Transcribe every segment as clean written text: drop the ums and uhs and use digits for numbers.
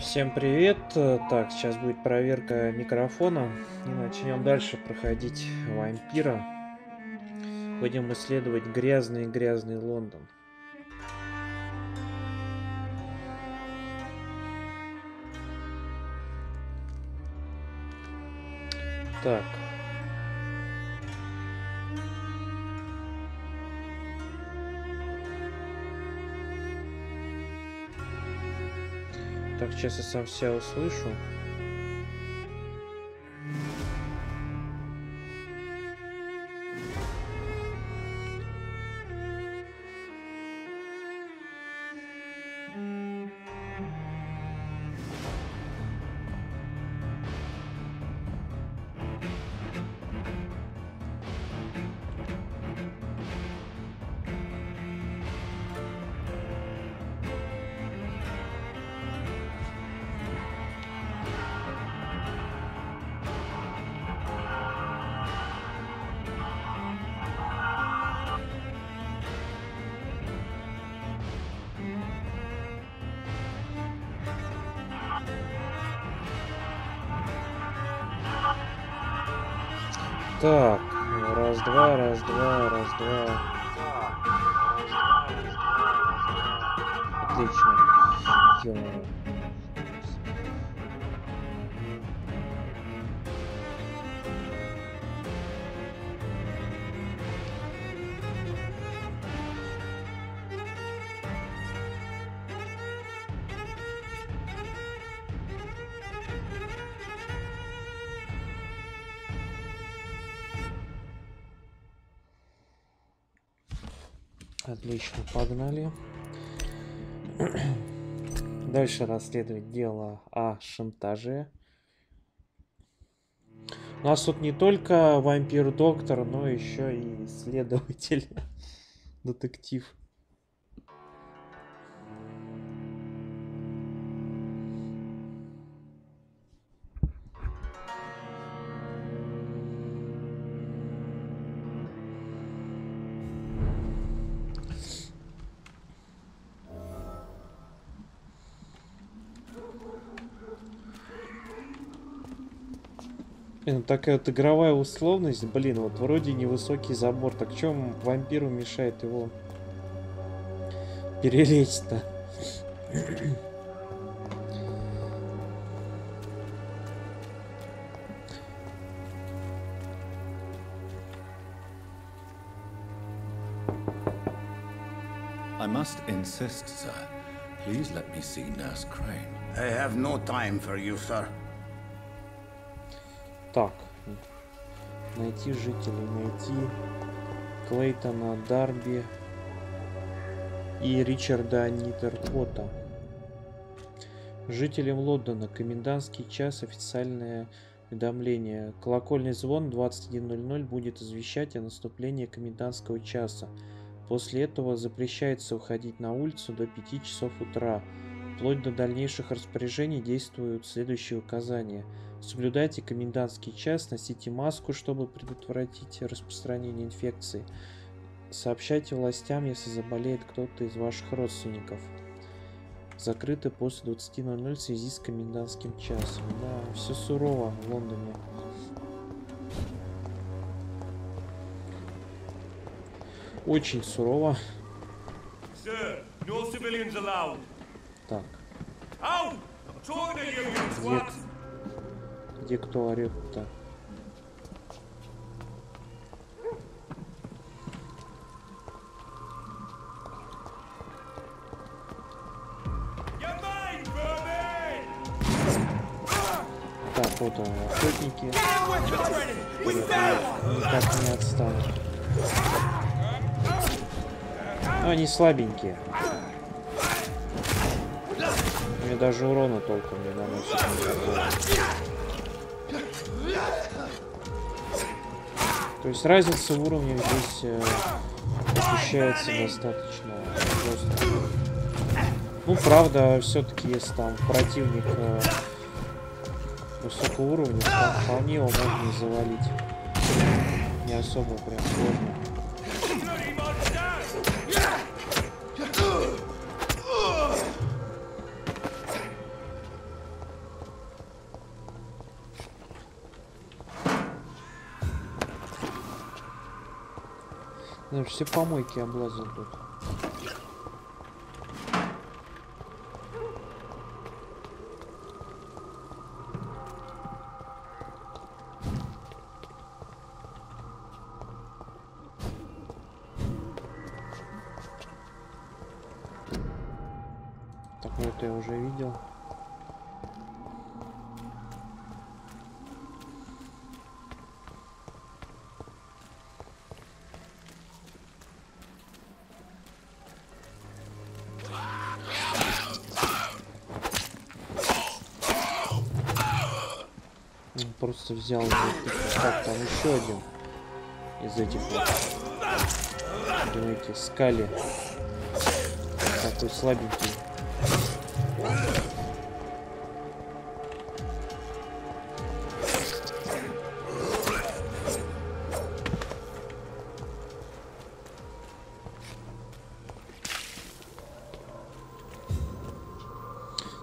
Всем привет! Так, сейчас будет проверка микрофона. И начнем дальше проходить вампира. Будем исследовать грязный Лондон. Так. Так, сейчас я сам себя услышу. Так, раз-два. Отлично. Ё-моё. Отлично, погнали. Дальше расследовать дело о шантаже. У нас тут не только вампир-доктор, но еще и следователь, детектив. Ну, такая вот игровая условность, блин, вот вроде невысокий забор, так чем вампиру мешает его перелезть-то? I must insist, sir. Please let me see Nurse Crane. I have no time for you, sir. Так, найти жителей, найти Клейтона Дарби и Ричарда Ниттеркота. Жителям Лондона комендантский час, официальное уведомление. Колокольный звон 21:00 будет извещать о наступлении комендантского часа. После этого запрещается выходить на улицу до 5 часов утра. Вплоть до дальнейших распоряжений действуют следующие указания. Соблюдайте комендантский час, носите маску, чтобы предотвратить распространение инфекции. Сообщайте властям, если заболеет кто-то из ваших родственников. Закрыты после 20:00 в связи с комендантским часом. Да, все сурово в Лондоне. Очень сурово. Sir, no civilians allowed. Так. Out! Torn you, you twat! Где кто орёт-то? Так, вот он, охотники. Никак не отстанут. Но они слабенькие. Мне даже урона толком не наносит никакого. То есть разница в уровне здесь ощущается достаточно жестко. Ну, правда, все-таки если там противник высокого уровня, то вполне его можно завалить. Не особо прям сложно. Ну, все помойки облазил тут. Так, вот я уже видел. Просто взял. Так, там еще один из этих вот. Думаете, скали. Такой слабенький.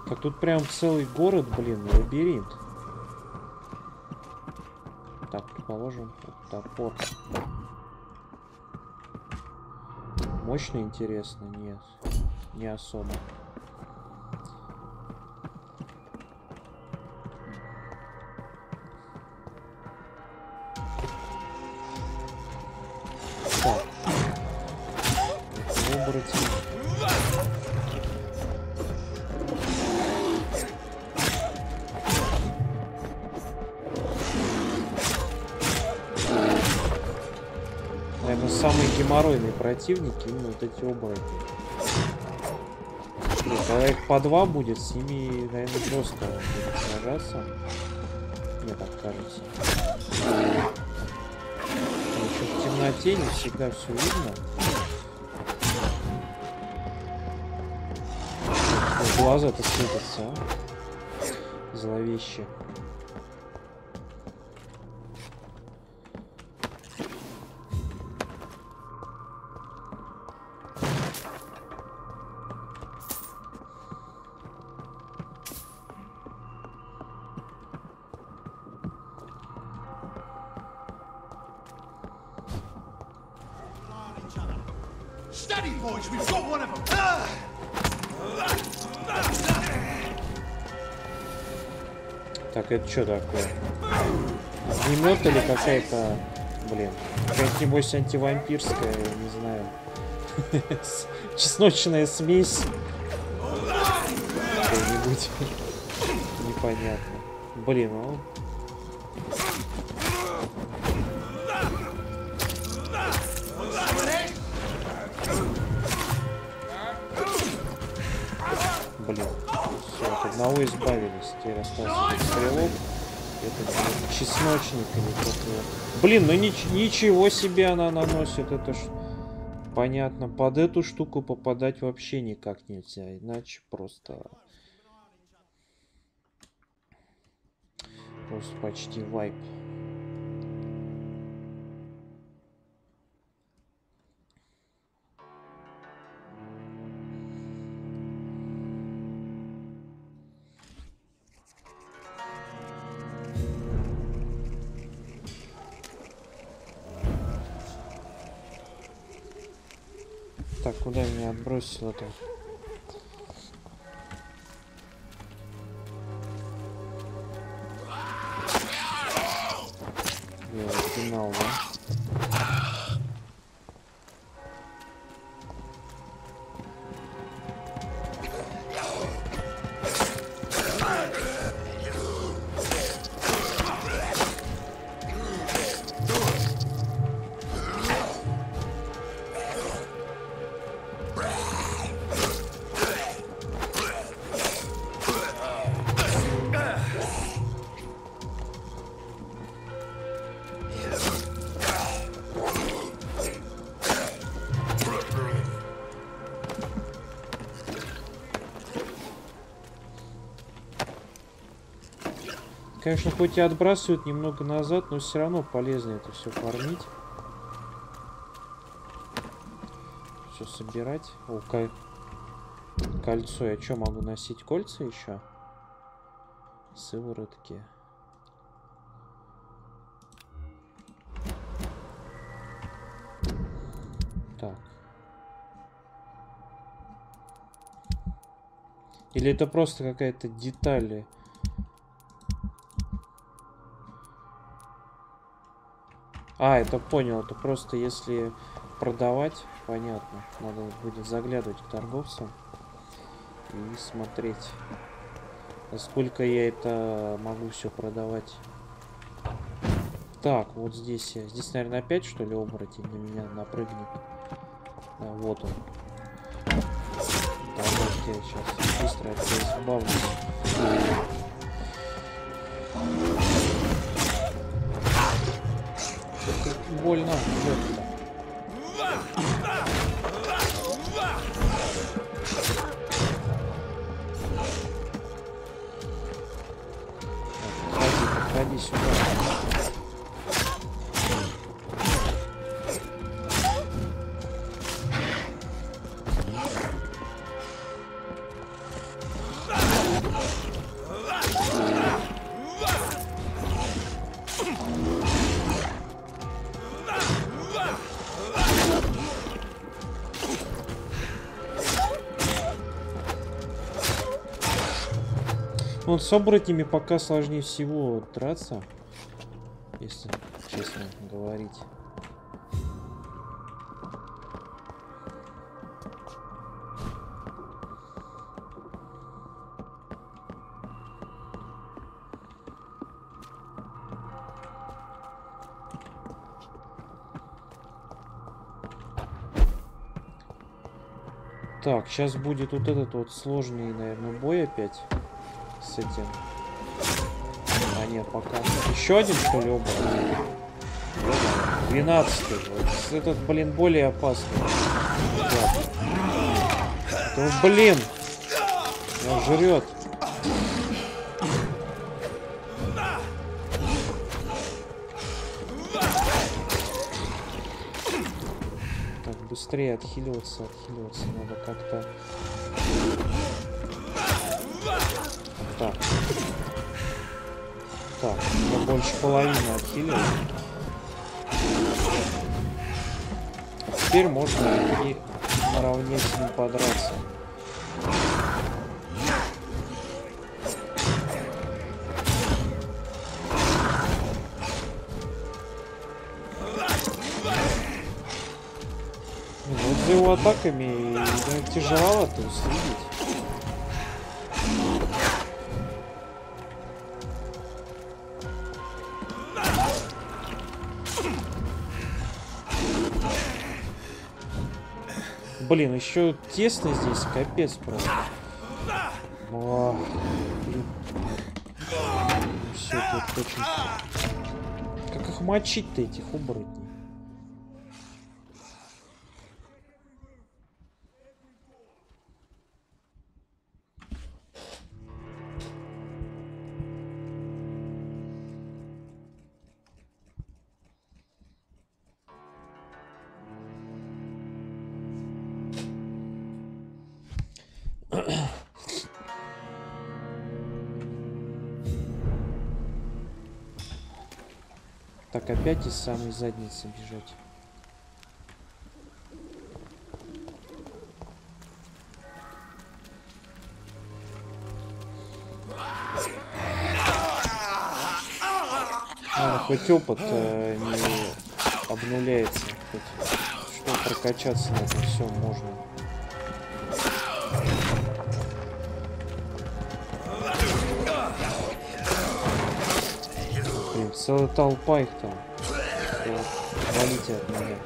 Так, тут прям целый город, блин, лабиринт. Так, положим топор. Мощно, интересно? Нет, не особо. Так. Оборотень. Наверное, самые геморройные противники именно вот эти оборотни. Когда их по два будет, с ними, наверное, жестко будет сражаться. Мне так кажется. Еще в темноте не всегда все видно. Глаза-то светятся, а? Зловеще. Так, это что такое? Огнемет или какая-то, блин, какая-то, небось, антивампирская, я не знаю. Чесночная смесь. Какая-нибудь. Непонятно. Блин, ну... Блин, все, от одного избавились. Теперь остался стрелок. Это чесночник или какой-то. Блин, ну ничего себе она наносит. Это ж понятно. Под эту штуку попадать вообще никак нельзя. Иначе просто почти вайп. Так, куда меня отбросило-то? Я финал, да? Конечно, хоть и отбрасывают немного назад, но все равно полезно это все фармить. Все собирать. О, кольцо. Я что, могу носить кольца еще? Сыворотки. Или это просто какая-то деталь? А, это понял. Это просто если продавать, понятно. Надо будет заглядывать к торговцам и смотреть, насколько я это могу все продавать. Так, вот здесь. Здесь, наверное, опять, что ли, оборотень на меня напрыгнет. Да, вот он. Да, может, я сейчас быстро от тебя избавлюсь. Как больно. Вот-то. Подходи сюда. Вот с оборотнями пока сложнее всего драться, если честно говорить. Так, сейчас будет вот этот вот сложный, наверное, бой опять с этим. А нет, пока. Еще один, что ли, оба? 12-й. Вот этот, блин, более опасный. Да, блин! Меня жрет. Так, быстрее отхиливаться надо как-то. Так. Так, я больше половины отхилил. Теперь можно и наравне с ним подраться. Вот за его атаками тяжеловато уследить. Блин, еще тесно здесь, капец просто. О, блин. Все, тут очень... Как их мочить-то, этих оборотней? Так, опять из самой задницы бежать. Хоть опыт не обнуляется. Хоть что прокачаться на этом все можно. Блин, целая толпа их там. Валите от меня.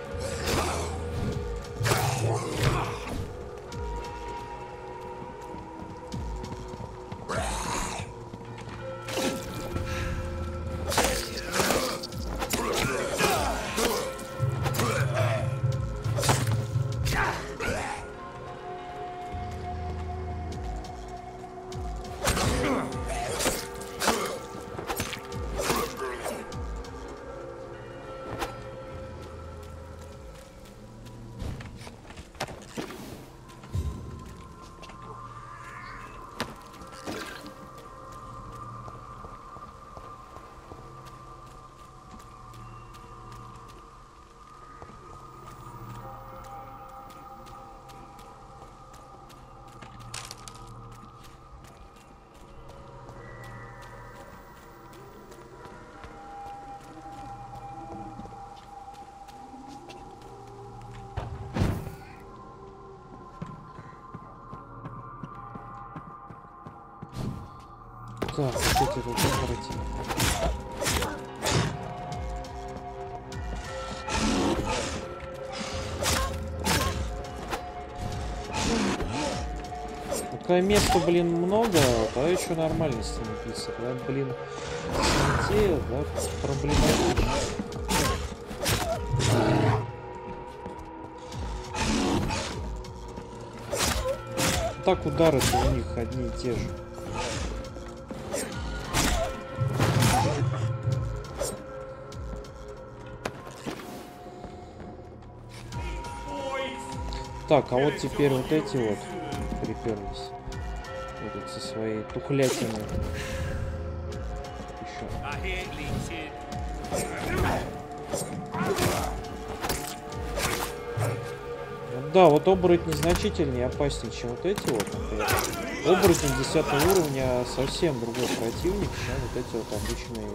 Так, вот эти вот оборотни. Пока места, блин, много, да еще нормально с ними биться. Когда, блин, слетел, да, проблематично. Так удары-то у них одни и те же. Так, а вот теперь вот эти вот приперлись. Вот со своей тухлятиной. Еще. Да, вот оборотни значительнее опаснее, чем вот эти вот, например. Оборотни 10 уровня совсем другой противник, чем вот эти вот обычные.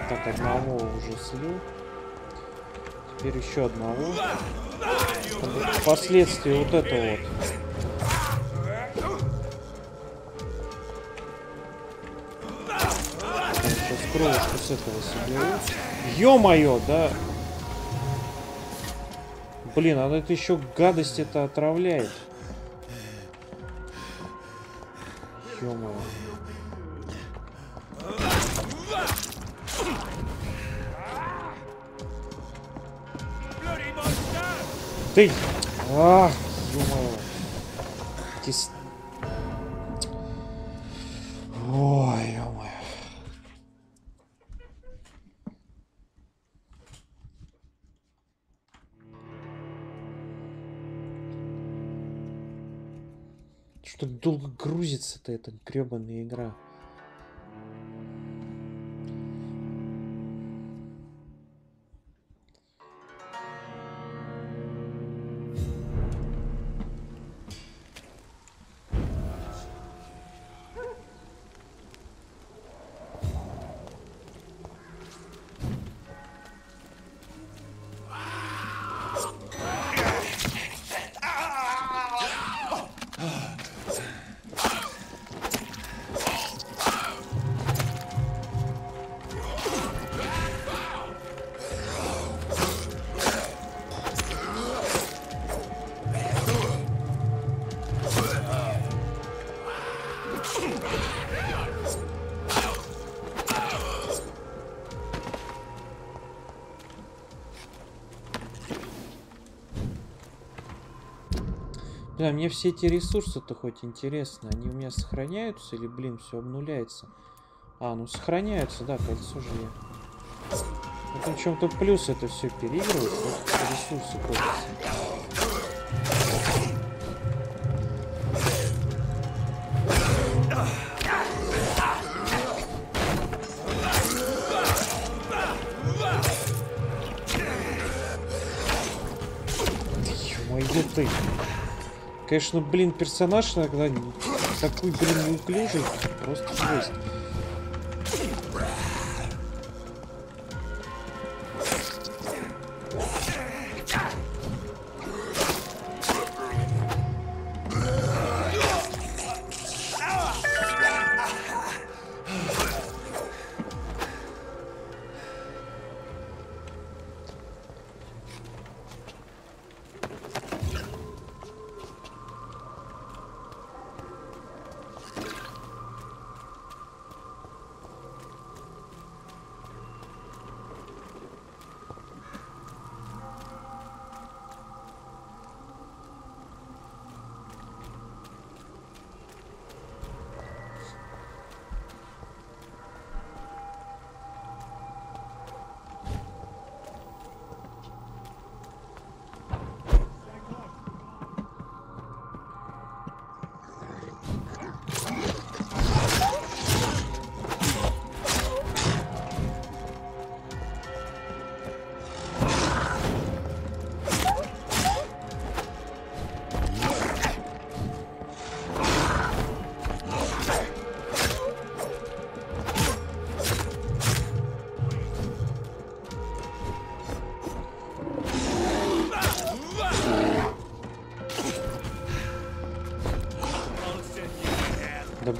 Так, одного уже слил. Теперь еще одного. Впоследствии вот это вот. Сейчас кровушку с этого соберу. Ё-моё, да. Блин, она это еще гадость это отравляет. Ё-моё. Ты! Ах, ё-моё. Ой, ё-моё. Что долго грузится-то эта грёбаная игра? Да, мне все эти ресурсы-то хоть интересно. Они у меня сохраняются или, блин, все обнуляется? А, ну сохраняются, да, кольцо же я. Ну, в чем-то плюс это все переигрывать, ресурсы копятся. Ё-моё ты. Конечно, блин, персонаж иногда такой, блин, неуклюжий, просто жесть.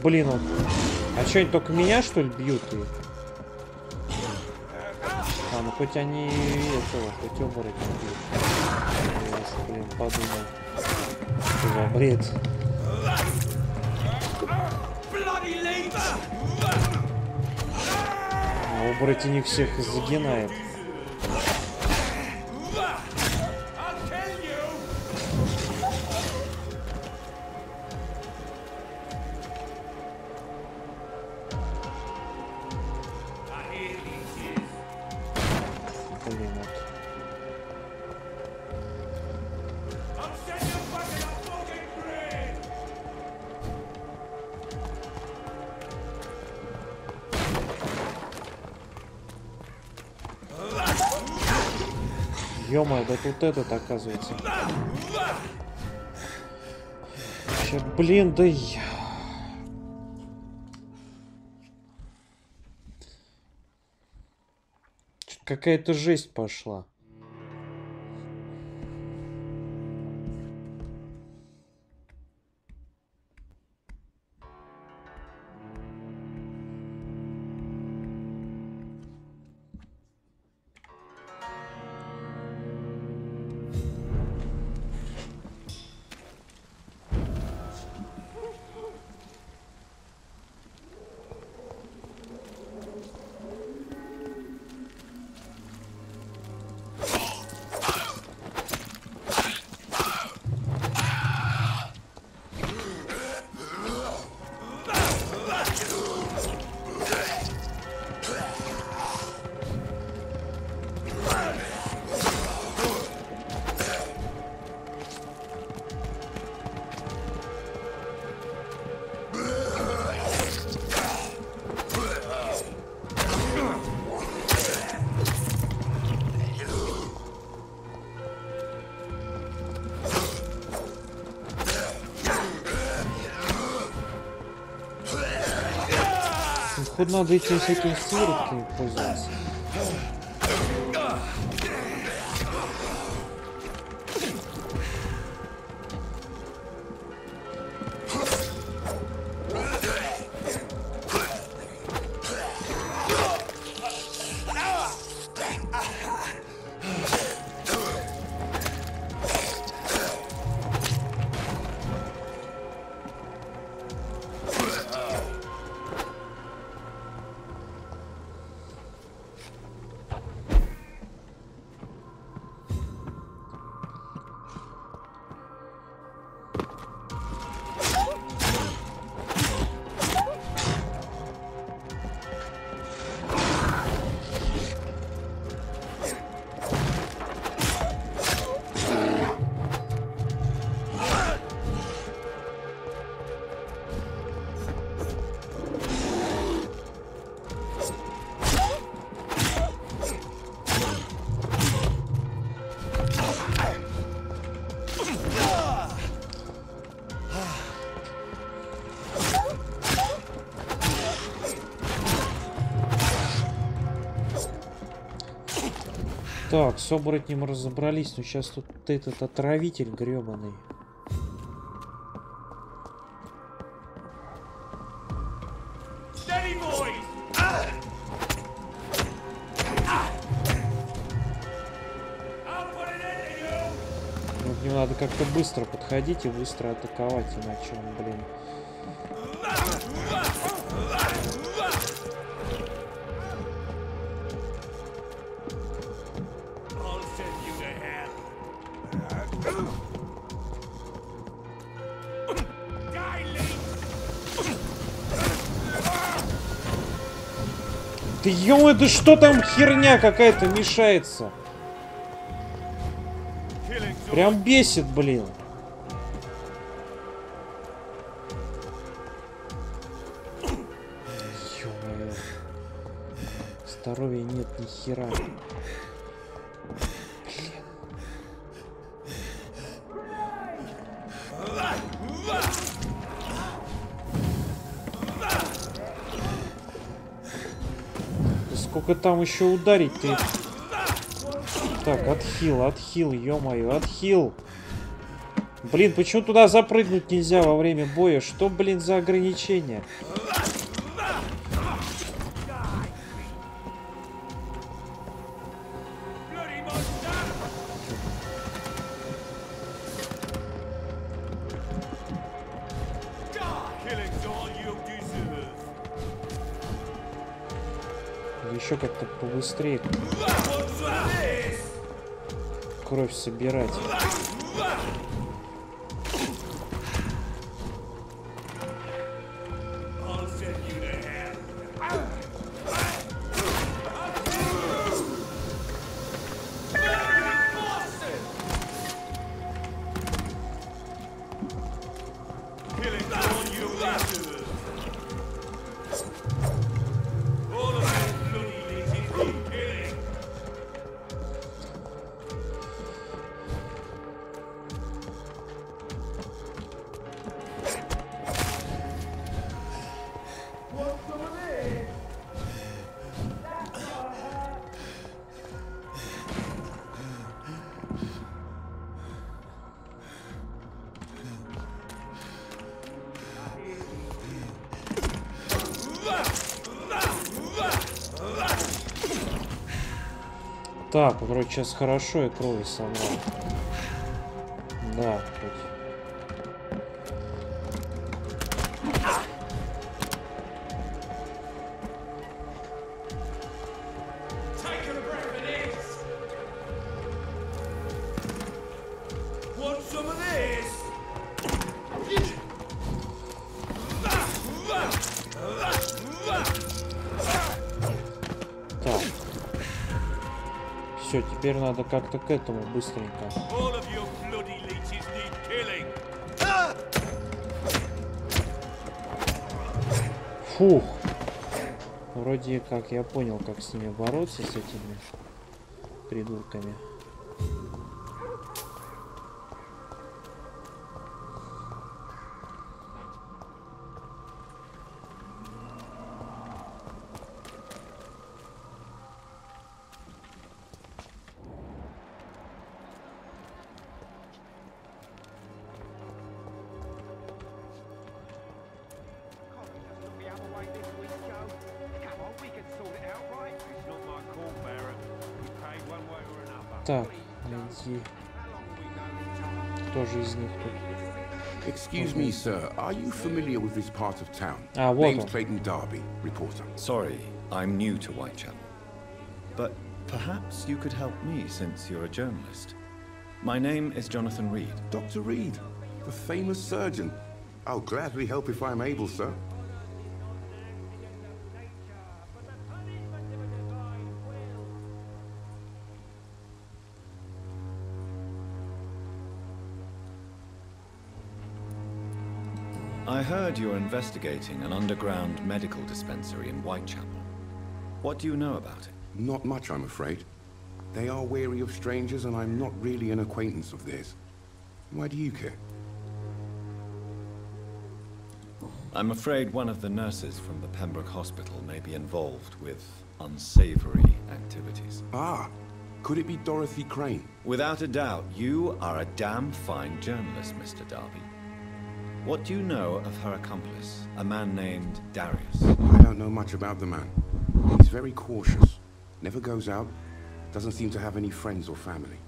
блин, он... А что, они только меня, что ли, бьют? И... А, ну хоть они этого, хоть оборотни бьют. Я, блин, подумал. Что за бред? А оборотень их всех загинает. Ё-моё, да тут этот оказывается. Сейчас, блин, да я... Какая-то жесть пошла. Хоть надо этим всякими свиротками пользоваться. Так, с оборотнем разобрались, но сейчас тут этот отравитель гребаный. Ну, к нему надо как-то быстро подходить и быстро атаковать, иначе он, блин... Да ё-моё, да что там херня какая-то мешается? Прям бесит, блин. Ё-моё. Здоровья нет ни хера. Сколько там еще ударить ты? Так, отхил, ё-моё, отхил. Блин, почему туда запрыгнуть нельзя во время боя? Что, блин, за ограничения? Еще как-то побыстрее кровь собирать. Так, вроде сейчас хорошо и крови собрал. Да, хоть. Все, теперь надо как-то к этому быстренько. Фух. Вроде как я понял, как с ними бороться, с этими придурками. Так, найди. Кто же из них тут? Excuse me, sir. Are you familiar with this part of town? Ah, вот Name's он. Clayton Darby, reporter. Sorry, I'm new to Whitechapel. But perhaps you could help me since you're a journalist. My name is Jonathan Reed. Dr. Reed, the famous surgeon. I'll gladly help if I'm able, sir. I heard you're investigating an underground medical dispensary in Whitechapel. What do you know about it? Not much, I'm afraid. They are wary of strangers, and I'm not really an acquaintance of theirs. Why do you care? I'm afraid one of the nurses from the Pembroke Hospital may be involved with unsavory activities. Ah, could it be Dorothy Crane? Without a doubt, you are a damn fine journalist, Mr. Darby. What do you know of her accomplice, a man named Darius? I don't know much about the man. He's very cautious. Never goes out. Doesn't seem to have any friends or family.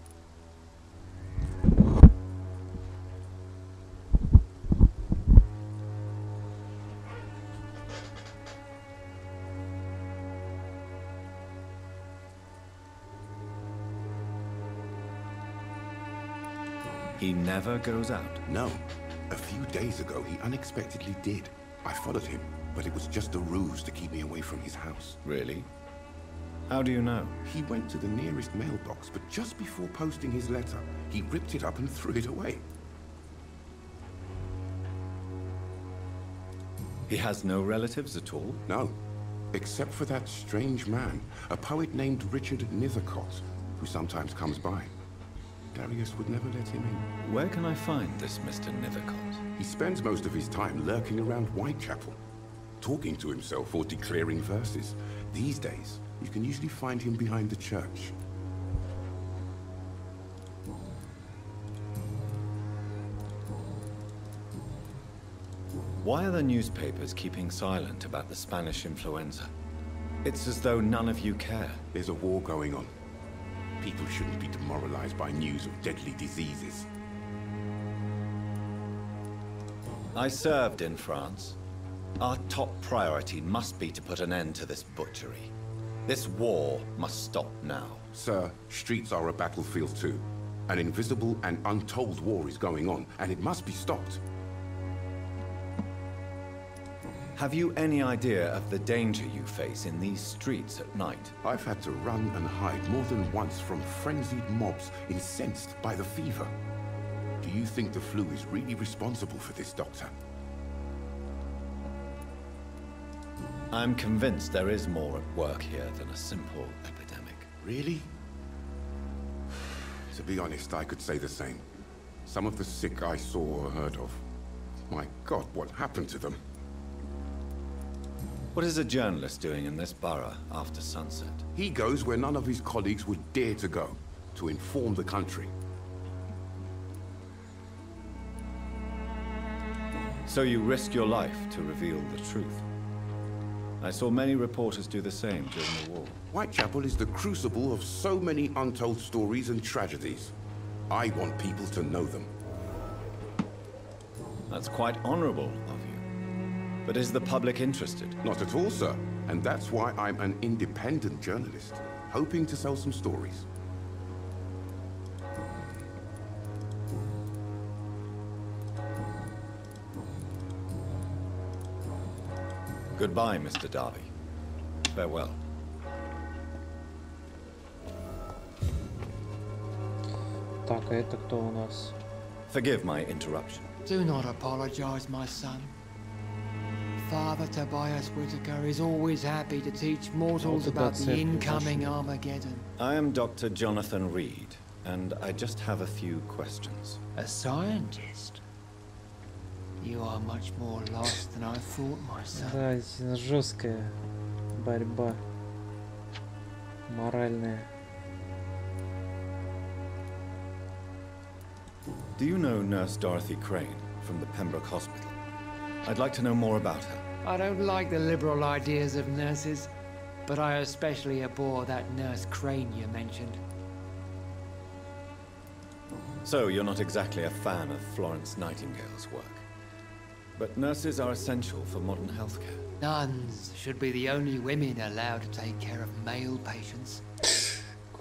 He never goes out. No. A few days ago, he unexpectedly did. I followed him, but it was just a ruse to keep me away from his house. Really? How do you know? He went to the nearest mailbox, but just before posting his letter, he ripped it up and threw it away. He has no relatives at all? No, except for that strange man, a poet named Richard Nethercott, who sometimes comes by. Darius would never let him in. Where can I find this Mr. Nethercott? He spends most of his time lurking around Whitechapel, talking to himself or declaring verses. These days, you can usually find him behind the church. Why are the newspapers keeping silent about the Spanish influenza? It's as though none of you care. There's a war going on. People shouldn't be demoralized by news of deadly diseases. I served in France. Our top priority must be to put an end to this butchery. This war must stop now. Sir, streets are a battlefield too. An invisible and untold war is going on, and it must be stopped. Have you any idea of the danger you face in these streets at night? I've had to run and hide more than once from frenzied mobs incensed by the fever. Do you think the flu is really responsible for this, Doctor? I'm convinced there is more at work here than a simple epidemic. Really? To be honest, I could say the same. Some of the sick I saw or heard of. My God, what happened to them? What is a journalist doing in this borough after sunset? He goes where none of his colleagues would dare to go, to inform the country. So you risk your life to reveal the truth. I saw many reporters do the same during the war. Whitechapel is the crucible of so many untold stories and tragedies. I want people to know them. That's quite honorable of you. But is the public interested? Not at all, sir. And that's why I'm an independent journalist, hoping to sell some stories. Goodbye, Mr. Darby. Farewell. Так, а это кто у нас? Forgive my interruption. Do not apologize, my son. Father Tobias Whitaker is always happy to teach mortals about the incoming Armageddon. I am Dr. Jonathan Reed, and I just have a few questions. A scientist? You are much more lost than I thought, my son. Да, здесь жесткая борьба. Моральная. Do you know Nurse Dorothy Crane from the Pembroke Hospital? I'd like to know more about her. I don't like the liberal ideas of nurses, but I especially abhor that Nurse Crane you mentioned. So you're not exactly a fan of Florence Nightingale's work. But nurses are essential for modern healthcare. Nuns should be the only women allowed to take care of male patients.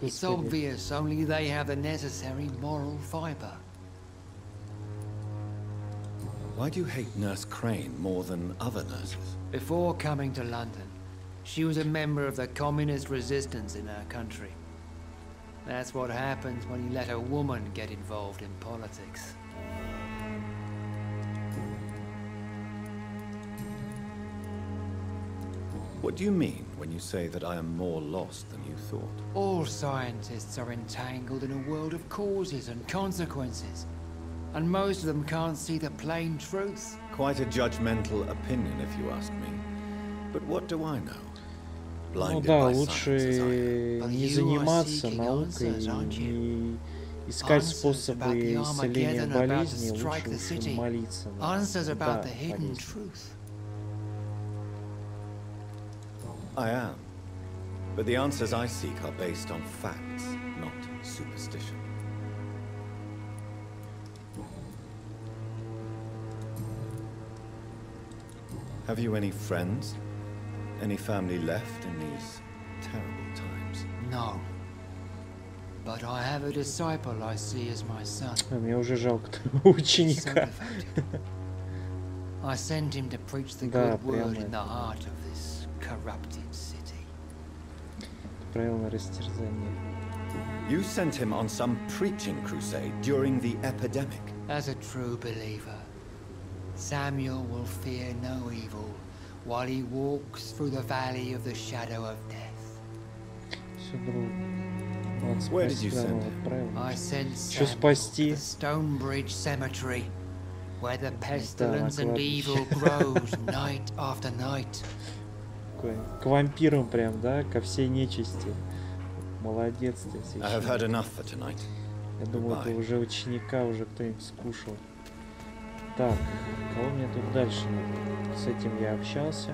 It's obvious only they have the necessary moral fiber. Why do you hate Nurse Crane more than other nurses? Before coming to London, she was a member of the communist resistance in our country. That's what happens when you let a woman get involved in politics. What do you mean when you say that I am more lost than you thought? All scientists are entangled in a world of causes and consequences. And most of them can't see the plain truth. Quite a judgmental opinion, if you ask me. But what do I know? Ну да, лучше не заниматься наукой, не искать способы исцеления болезни, лучше молиться на да, болезнь. I am. But the answers I seek are based on facts, not superstition. Have you any friends? Any family left in these terrible times? No. But I have a disciple I see as my son. Мне уже жалко ученика. I sent him to preach the good word in the heart of this corrupted city. Правил на растерзание. You sent him on some preaching crusade during the epidemic. As a true believer, Samuel will fear no evil while he walks through the valley of the shadow of death. Where did you send him? I sent Samuel to the Stonebridge Cemetery, where the pestilence and evil grows night after night. К вампирам прям, да? Ко всей нечисти. Молодец ты, священник. I have heard enough for tonight. Я думаю, это уже ученика уже кто-нибудь скушал. Так, кого мне тут дальше надо? С этим я общался.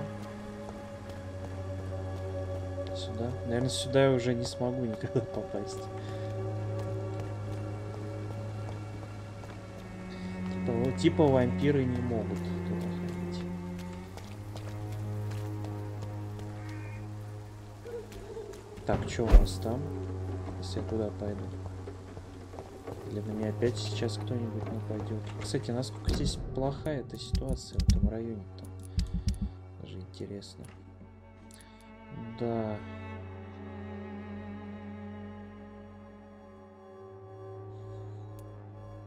Сюда. Наверное, сюда я уже не смогу никогда попасть. Типа вампиры не могут туда ходить. Так, что у нас там? Если я туда пойду. Или на меня опять сейчас кто-нибудь нападет. Кстати, насколько здесь плохая эта ситуация в этом районе-то? Даже интересно. Да.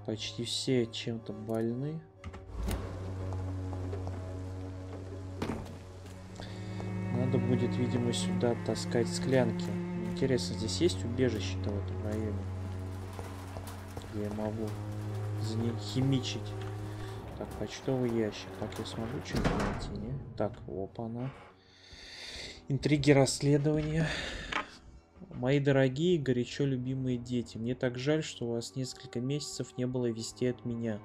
Почти все чем-то больны. Надо будет, видимо, сюда таскать склянки. Интересно, здесь есть убежище-то в этом районе? Где я могу химичить. Так, почтовый ящик. Так, я смогу что-нибудь найти, не? Так, опа-на. Интриги расследования. Мои дорогие, горячо любимые дети, мне так жаль, что у вас несколько месяцев не было вести от меня.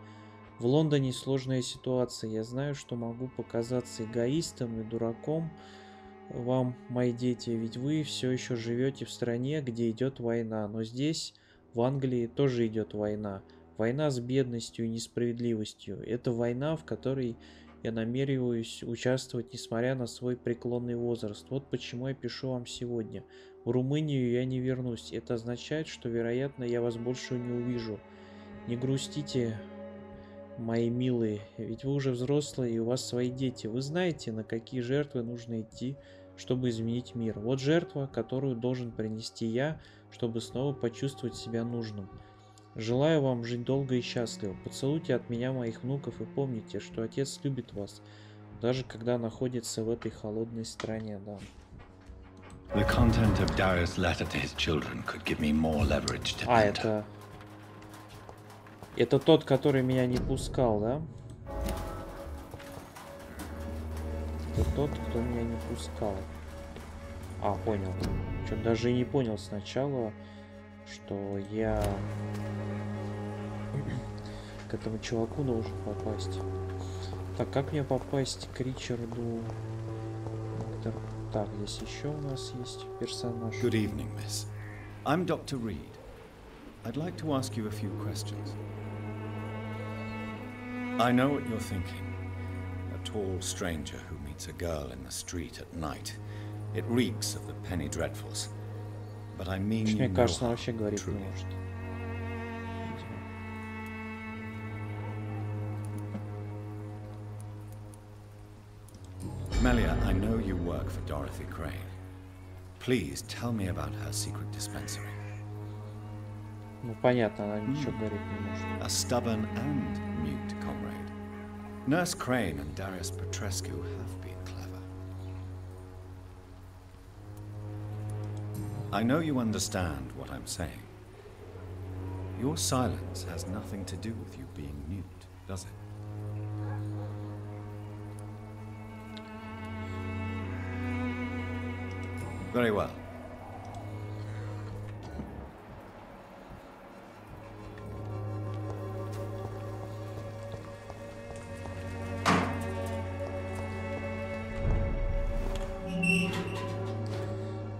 В Лондоне сложная ситуация. Я знаю, что могу показаться эгоистом и дураком вам, мои дети, ведь вы все еще живете в стране, где идет война. Но здесь, в Англии, тоже идет война. Война с бедностью и несправедливостью. Это война, в которой я намереваюсь участвовать, несмотря на свой преклонный возраст. Вот почему я пишу вам сегодня. В Румынию я не вернусь. Это означает, что, вероятно, я вас больше не увижу. Не грустите, мои милые, ведь вы уже взрослые и у вас свои дети. Вы знаете, на какие жертвы нужно идти, чтобы изменить мир. Вот жертва, которую должен принести я, чтобы снова почувствовать себя нужным. Желаю вам жить долго и счастливо. Поцелуйте от меня моих внуков и помните, что отец любит вас, даже когда находится в этой холодной стране, да. The content of Darius' letter to his children could give me more leverage to enter. Это тот, который меня не пускал, да? Это тот, кто меня не пускал. А, понял. Что-то даже и не понял сначала, что я к этому чуваку должен попасть. Так, как мне попасть к Ричарду? Так, здесь еще у нас есть персонаж. Good evening, miss. I'm Dr. Reed. I'd like to ask you a few questions. I know what you're thinking. A tall stranger who meets a girl in the street at night. It reeks of the penny dreadfuls. But I mean you Мне no кажется, он harm, вообще говорить не truly. может. Melia, I know you work for Dorothy Crane. Please tell me about her secret dispensary. Ну, понятно, она ничего говорить не может. A stubborn and mute comrade. Nurse Crane and Darius Petrescu have been clever. I know you understand what I'm saying. Your silence has nothing to do with you being mute, does it? Very well.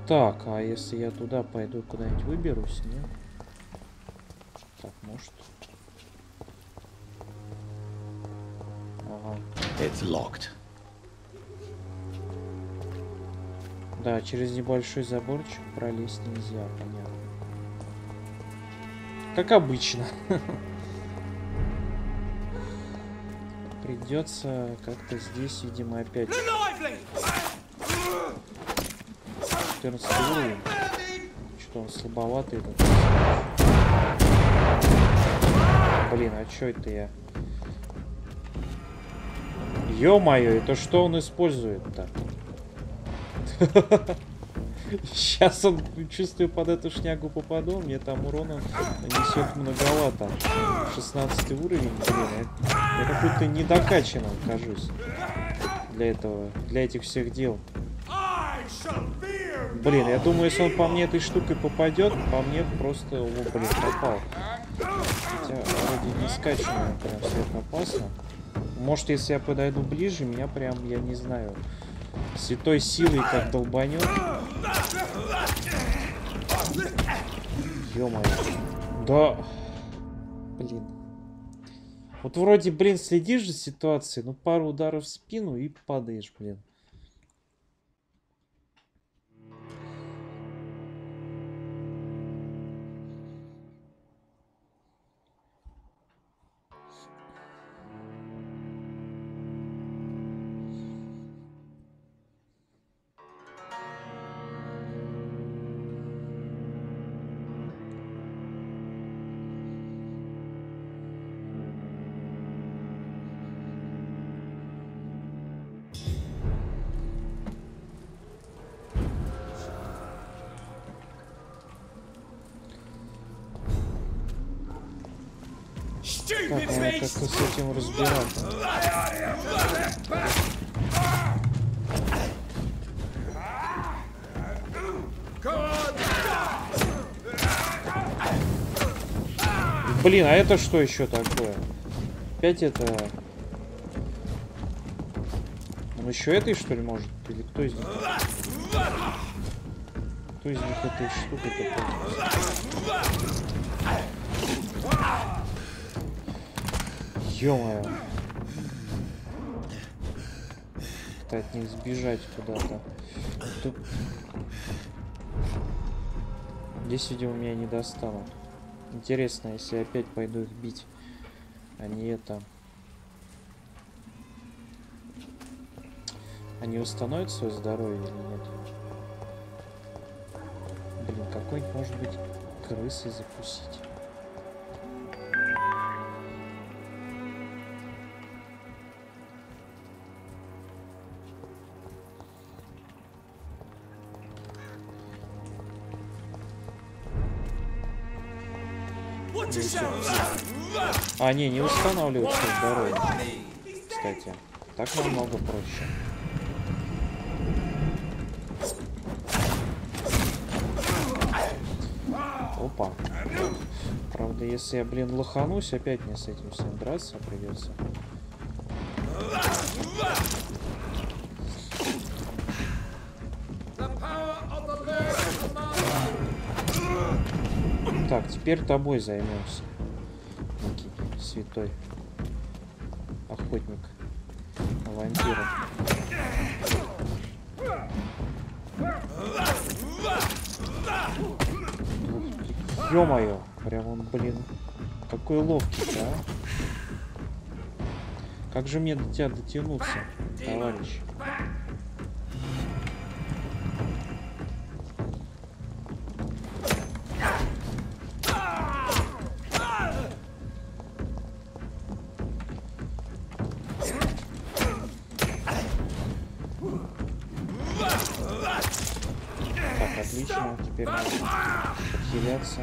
Так, а если я туда пойду, куда-нибудь выберусь, нет? Так, может. Ага. It's locked. Да, через небольшой заборчик пролезть нельзя, понятно. Как обычно. Придется как-то здесь, видимо, опять. 14 уровень. Что он слабоватый этот. Блин, а чё это я? Ё-моё, это что он использует-то? Сейчас он, чувствую, под эту шнягу попаду. Мне там урона нанесет многовато. 16 уровень, блин. Я какой-то недокачанным кажусь. Для этого, для этих всех дел. Блин, я думаю, если он по мне этой штукой попадет, по мне просто, о, блин, попал. Хотя вроде не скачанный, прям всех опасно. Может, если я подойду ближе, меня прям, я не знаю, святой силой как долбанет. Ё-моё. Да. Блин. Вот вроде, блин, следишь за ситуацией, ну пару ударов в спину и падаешь, блин. Так, надо как-то с этим разбираться. Блин, а это что еще такое? Опять это... Он еще этой, что ли, может? Или кто из них? Кто из них этой штукой-то пользуется? Ё-моё. Как-то от них сбежать куда-то. Тут... Здесь, видимо, меня не достанут. Интересно, если я опять пойду их бить, а не это. Они восстановят свое здоровье или нет? Блин, какой-нибудь, может быть, крысы запустить. А, не устанавливают свое здоровье. Кстати, так намного проще. Опа. Правда, если я, блин, лоханусь, опять мне с этим всем драться придется. Так, теперь тобой займемся. Некий святой охотник на вампиров. Ё-моё, прям он, блин, какой ловкий, да? Как же мне до тебя дотянуться, товарищ? Отлично, теперь надо подхиляться.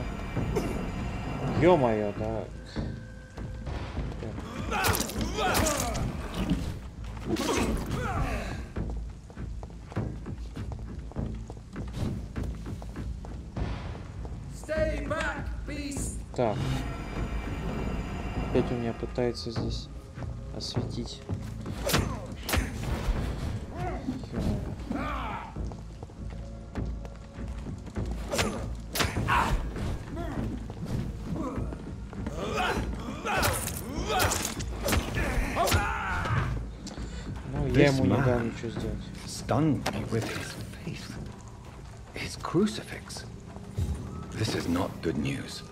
Ё-моё, да. Так. Опять у меня пытается здесь осветить. Я ему не дал ничего сделать. Stunned me with his crucifix. This is not good news.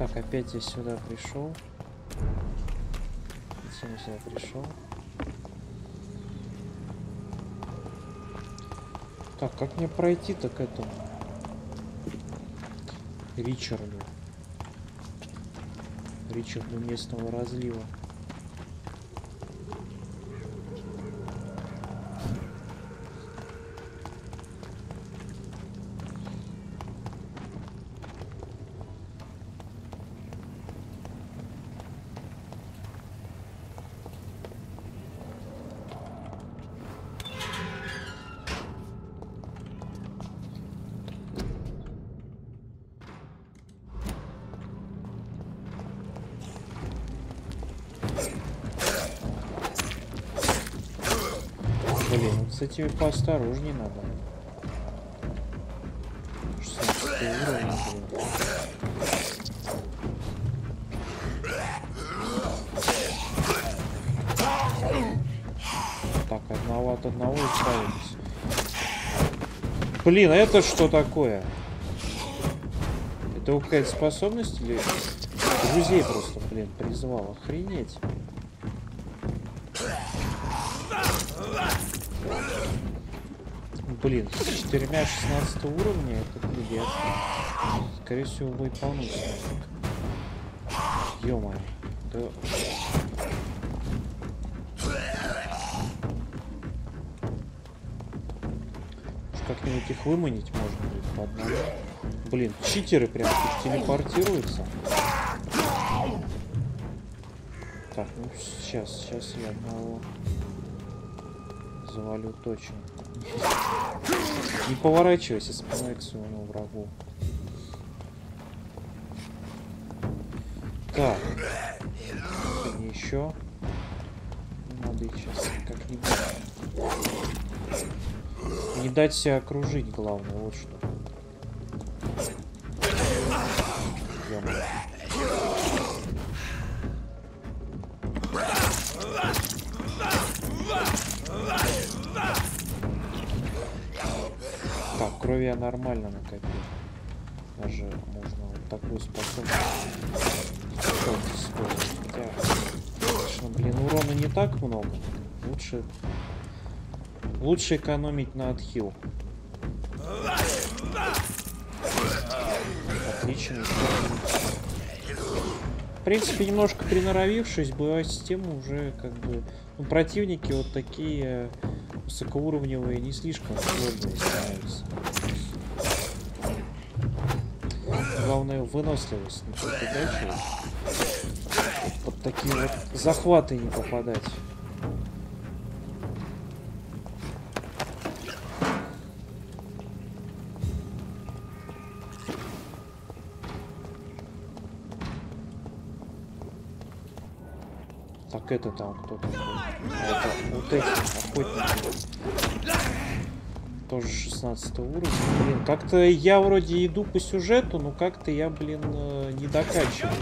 Так, опять я сюда пришел. Зачем я сюда пришел? Так, как мне пройти-то к этому Ричарду местного разлива? Блин, вот с этими поосторожней надо. 16 уровень, блин. Так, одного от одного избавились. Блин, а это что такое? Это какая-то способность или друзей просто, блин, призвал? Охренеть. Блин, с 4 16 уровня это пиздец. Скорее всего, будет полнуть. Ё-моё. Да... Как-нибудь их выманить можно будет по одному. Блин, читеры прям тут телепортируются. Так, ну сейчас я одного завалю точно. Не поворачивайся спиной к своему врагу. Так. Еще. Надо их сейчас как-нибудь. Не дать себя окружить, главное, вот что. Ё-моё. Так, крови я нормально накопил. Даже можно вот такую способность использовать. Хотя, конечно, блин, урона не так много. Лучше экономить на отхил. Отлично. В принципе, немножко приноровившись, боевая система уже как бы... Ну, противники вот такие высокоуровневые не слишком сложные становятся. Главное выносливость не подачивать. Под такие вот захваты не попадать. Так, это там кто такой? Это вот эти охотники. Тоже 16 уровня. Блин, как-то я вроде иду по сюжету, но как-то я, блин, не докачиваю.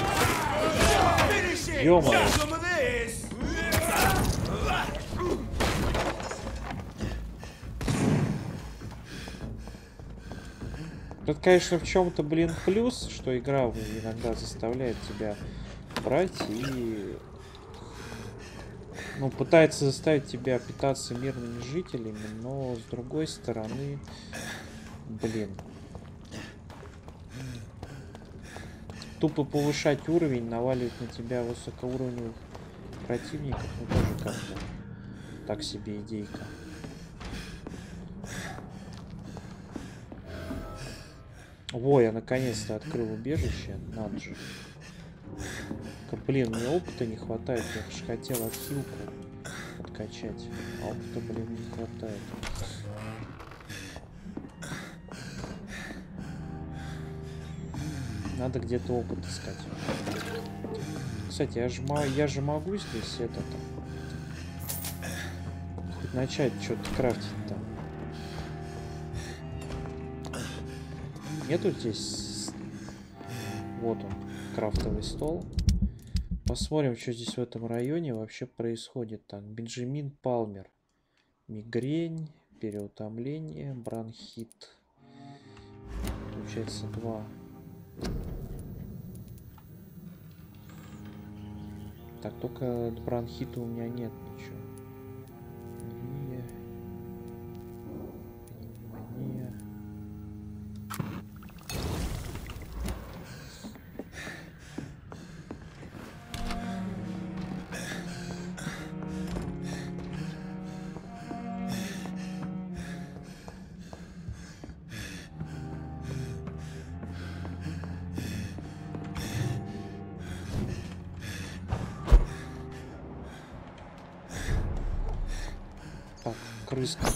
Ё-моё. Тут, конечно, в чем-то, блин, плюс, что игра иногда заставляет тебя брать и... Ну, пытается заставить тебя питаться мирными жителями, но с другой стороны, блин. Тупо повышать уровень, наваливать на тебя высокоуровневых противников, ну тоже как-то так себе идейка. Во, я наконец-то открыл убежище, надо же. Блин, мне опыта не хватает, я же хотел отхилку подкачать, а опыта, блин, не хватает. Надо где-то опыт искать. Кстати, я же могу здесь это хоть начать что-то крафтить там. Нету здесь... Вот он, крафтовый стол. Посмотрим, что здесь в этом районе вообще происходит. Так, Бенджамин Палмер. Мигрень, переутомление, бронхит. Получается 2. Так, только бронхита у меня нет ничего. Пневмония. Так, крыска.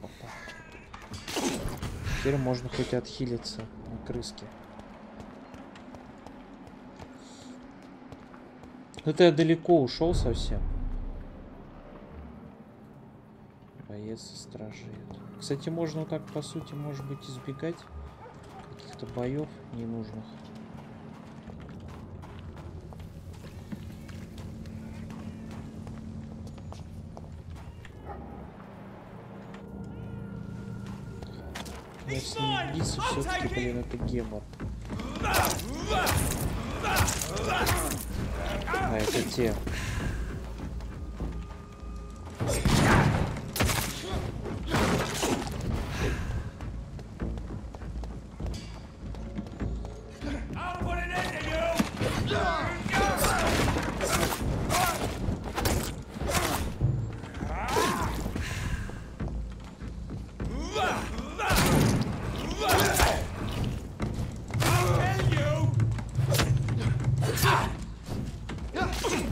Опа. Теперь можно хоть отхилиться на крыске. Это я далеко ушел совсем. Боец стражей. Кстати, можно так, по сути, может быть, избегать каких-то боев ненужных. Но с ним биться все-таки, блин, это гемор. А, это те.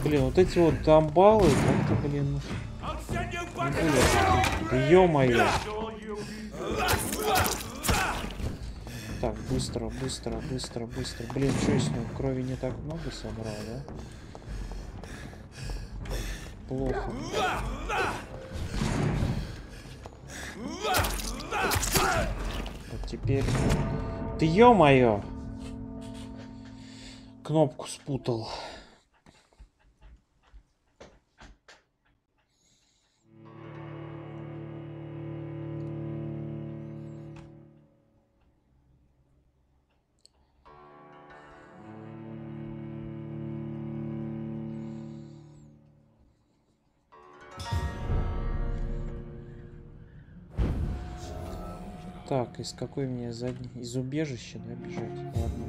Блин, вот эти вот дамбалы, как-то, блин, ё-моё. Так, быстро, быстро, быстро, быстро. Блин, что с ним? Крови не так много собрал, да? Плохо. Вот теперь... Ты ё-моё! Кнопку спутал. Так, из какой мне задней? Из убежища, да, бежать? Ладно.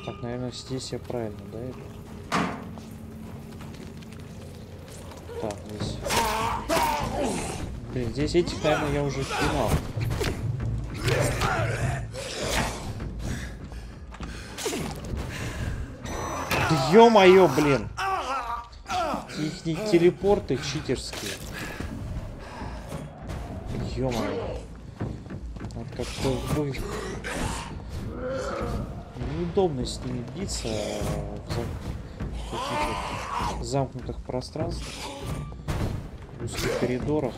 Так, наверное, здесь я правильно, да, это? Так, здесь. Блин, здесь этих, наверное, я уже снимал. Да ё-моё, блин! Их телепорты читерские. Ё-моё. Вот как-то вы... Неудобно с ними биться в каких-то замкнутых пространствах, в узких коридорах.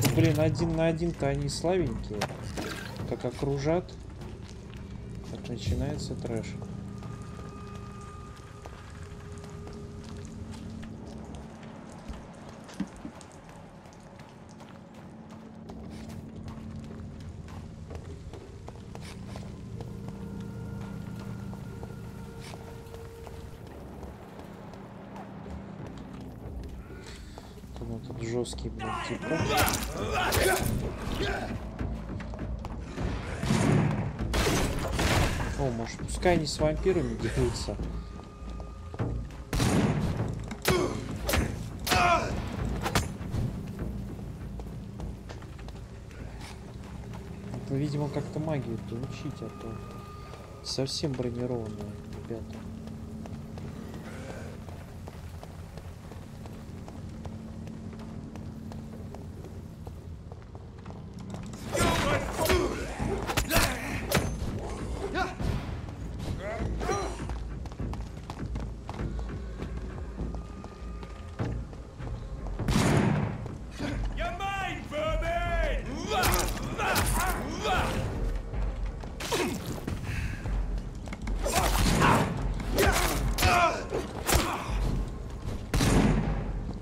Ну, блин, один на один-то они слабенькие. Как окружат, так начинается трэш. Тут жесткий, блин, типа. О, может, пускай они с вампирами дерутся. Это, видимо, как-то магию-то учить, а то совсем бронированные ребята. Your man!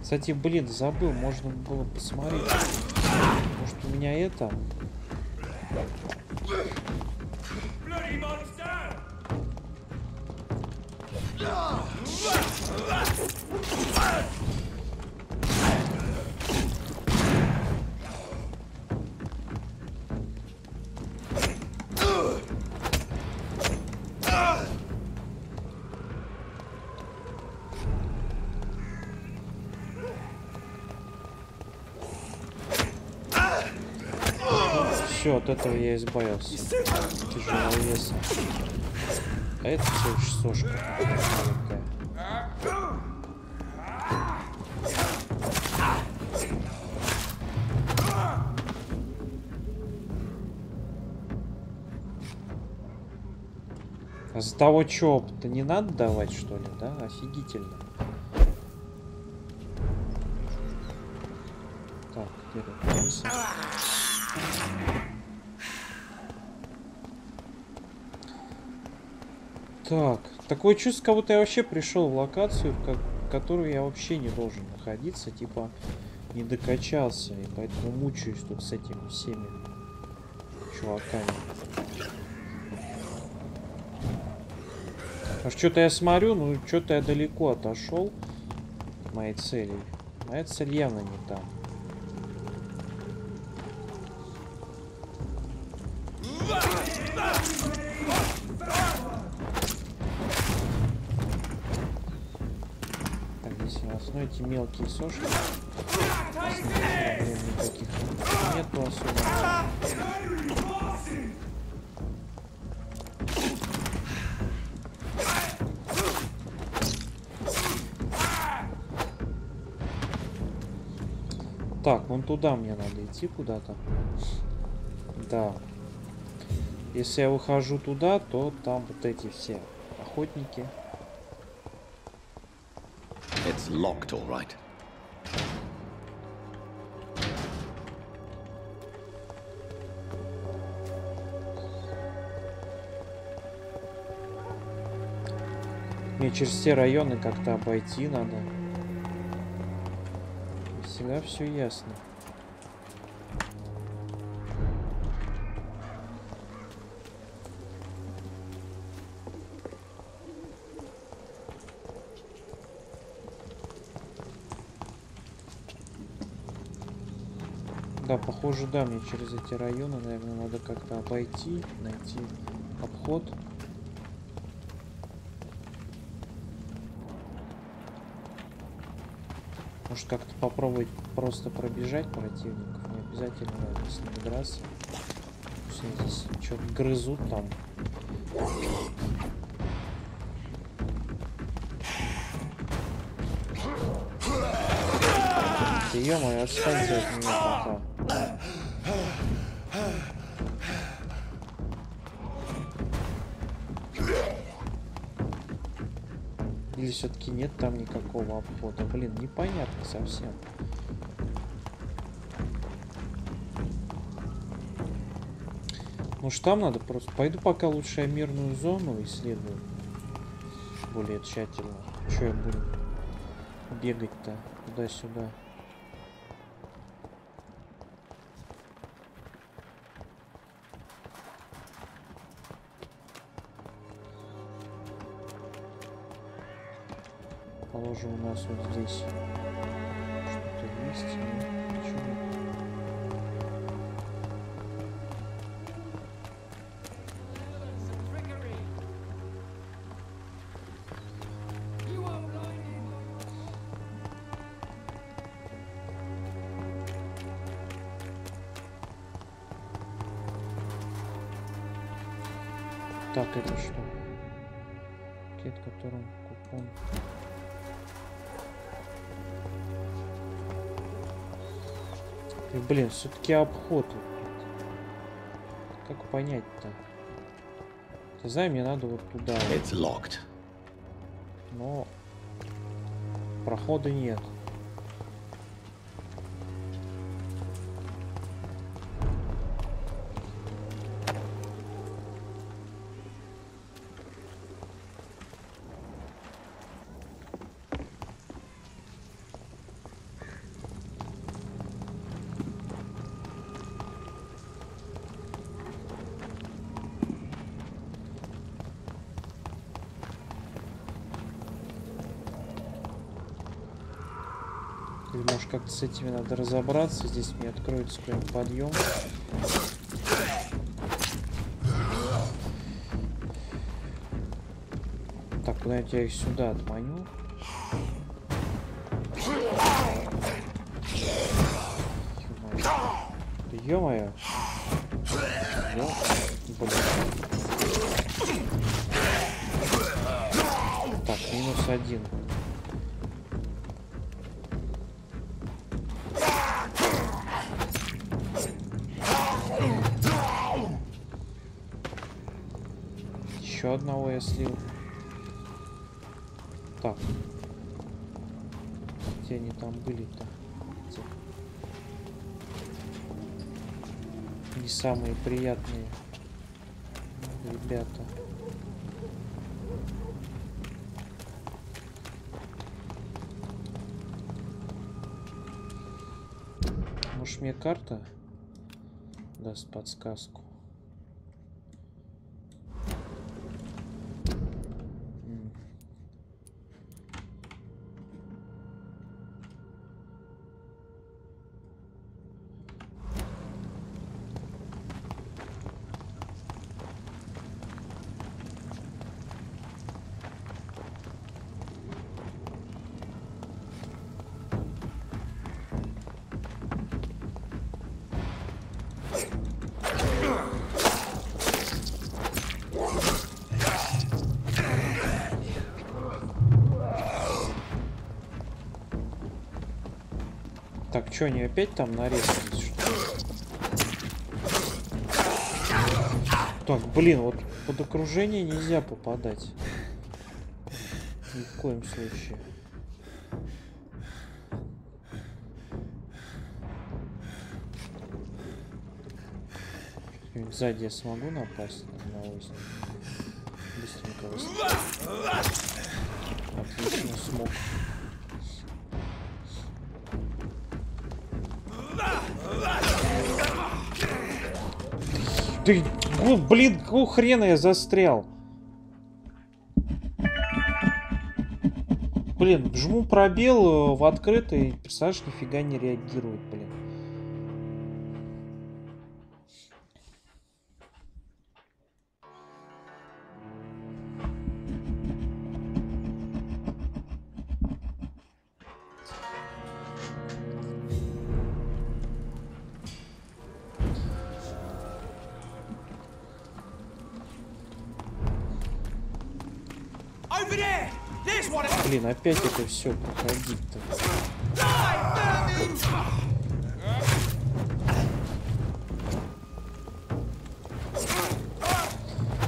Кстати, блин, забыл, можно было посмотреть. Может, у меня это... Bloody monster! Все, от этого я избавился. Тяжеловесно. А это всего лишь сошка маленькая. А за того, что опыта не надо давать, что ли, да? Офигительно. Так, где тут крыса? Так, такое чувство, как будто я вообще пришел в локацию, в которую я вообще не должен находиться, типа не докачался, и поэтому мучаюсь тут с этими всеми чуваками. А что-то я смотрю, ну что-то я далеко отошел от моей цели. Моя цель явно не там. Так, здесь у нас, ну, эти мелкие сошки. Проблем никаких нету особо. Так, вон туда мне надо идти куда-то. Да. Если я выхожу туда, то там вот эти все охотники. It's locked, all right. Мне через те районы как-то обойти надо. Всегда все ясно. Да, похоже, да, мне через эти районы, наверное, надо как-то обойти, найти обход. Может, как-то попробовать просто пробежать противников. Не обязательно, наверное, с ними драться. Пусть они здесь что-то грызут там. Ё-моё, отстаньте от меня пока. Или все-таки нет там никакого обхода? Блин, непонятно совсем. Может, там надо просто... Пойду пока лучше я мирную зону исследую. Более тщательно. Че я буду бегать-то туда-сюда? Положим, у нас вот здесь что-то есть, но ничего. Так, это что? Пакет, которым купон. И, блин, все-таки обход. Как понять-то? Ты знаешь, мне надо вот туда. It's locked. Но прохода нет. Может, как-то с этими надо разобраться. Здесь мне откроется какой-нибудь подъем. Так, куда-нибудь я их сюда отманю. Ё-моё. Так, -1. Еще одного я слил. Так. Где они там были-то? Не самые приятные ребята. Может, мне карта даст подсказку? Так, что, они опять там нарезались, что ли? Так, блин, вот под окружение нельзя попадать. Ни в коем случае. Сзади я смогу напасть на ось? Быстренько. Отлично, смог. Ты, блин, какого хрена я застрял? Блин, жму пробел в открытый, персонаж нифига не реагирует, блин. Блин, опять это все проходить-то.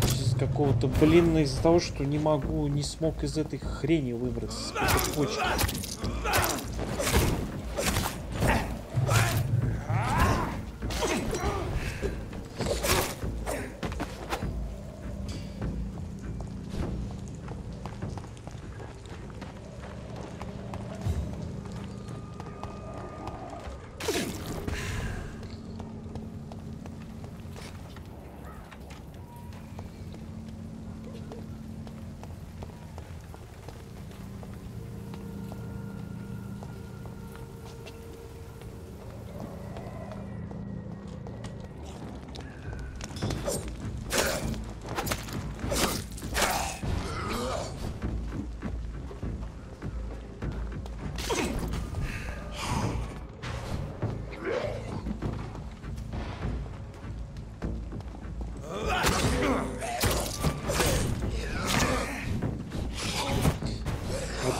Из какого-то, блин, из-за того, что не могу, не смог из этой хрени выбраться с этой почки.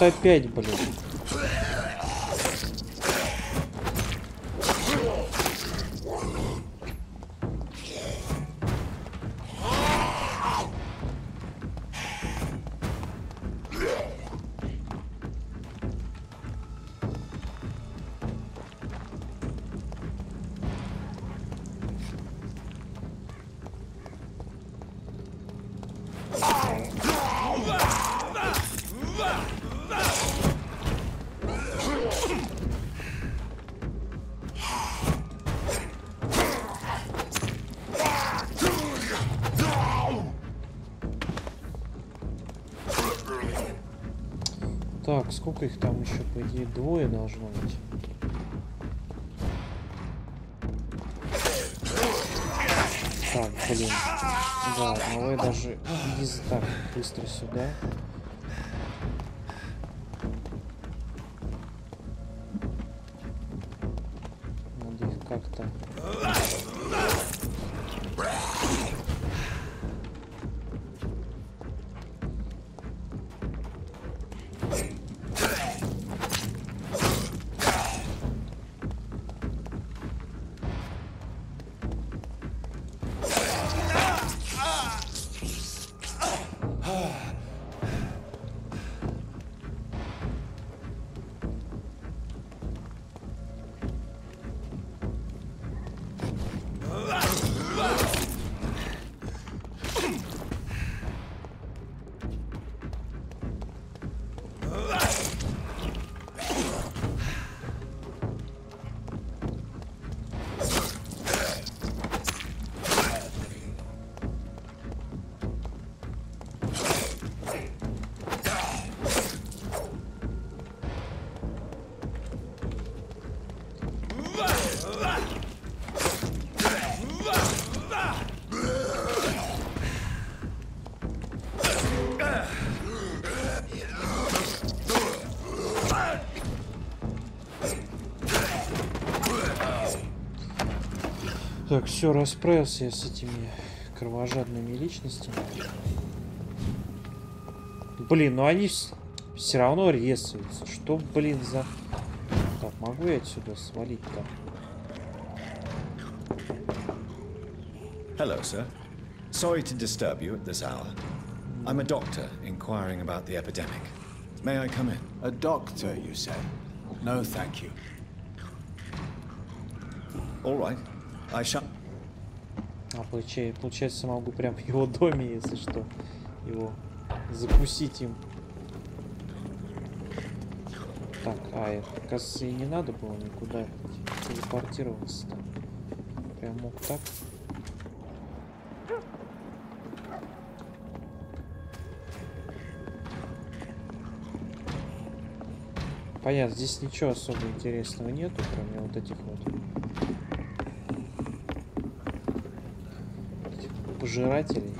Опять, блин. Так, сколько их там еще, по идее, двое должно быть. Так, блин. Да, одного я даже не знаю. Так, быстро сюда. Надо их как-то... Так, все, расправился я с этими кровожадными личностями. Блин, ну они все равно резаются. Что, блин, за... Так, могу я отсюда свалить-то? Hello, sir. Sorry to disturb you at this hour. I'm a doctor inquiring about the epidemic. May I come in? A doctor, you say? No, thank you. All right. I shall... А, получается, могу прям в его доме, если что, его закусить им. Так, это, кажется, и не надо было никуда телепортироваться-то. Прям мог так. Понятно, здесь ничего особо интересного нету, кроме вот этих вот пожирателей.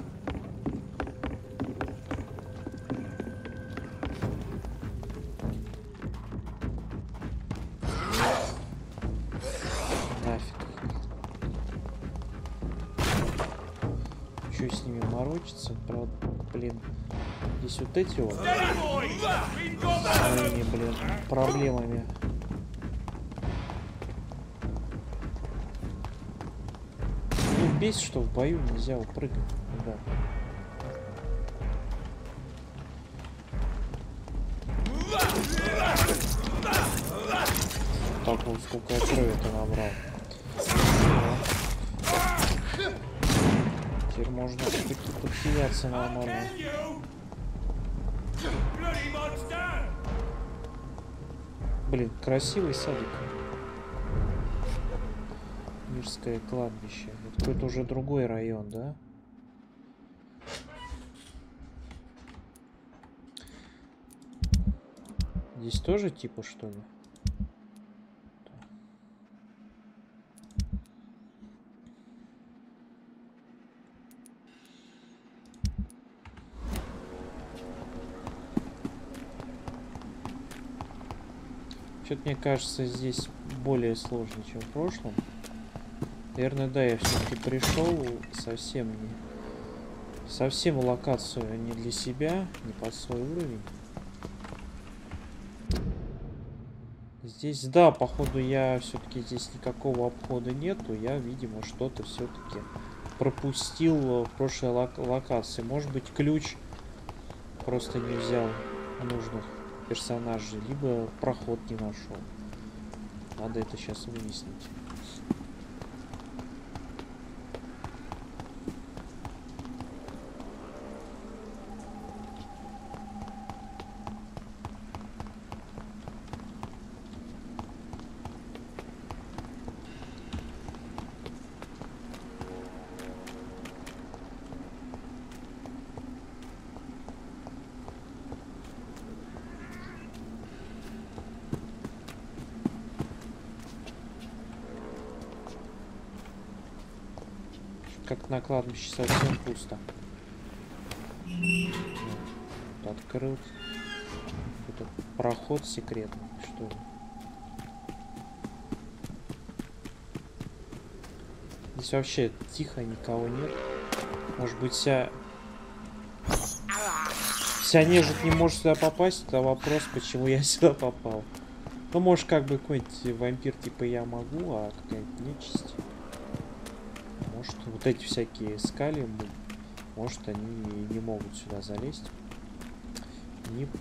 Нафиг. Что с ними морочиться? Правда, блин. Здесь вот эти вот своими, блин, проблемами. Ну, бесит, что в бою нельзя упрыгать. Да. Так вот, сколько я крови-то набрал. Теперь можно подхиляться нормально. Блин, красивый садик. Мирское кладбище. Это какой-то уже другой район, да? Здесь тоже типа, что ли? Что-то мне кажется, здесь более сложно, чем в прошлом. Наверное, да, я все-таки пришел совсем локацию не для себя, не под свой уровень. Здесь, да, походу, я все-таки здесь никакого обхода нету. Я, видимо, что-то все-таки пропустил в прошлой локации. Может быть, ключ просто не взял нужных персонажей, либо проход не нашел. Надо это сейчас выяснить. как на кладбище совсем пусто. Вот, открыл. Это проход секретный, что ли? Здесь вообще тихо, никого нет. Может быть, вся нежить не может сюда попасть? Это вопрос, почему я сюда попал. Ну, может, как бы какой-нибудь вампир типа я могу, а какая-нибудь нечисть. Может, вот эти всякие скали, может, они не могут сюда залезть.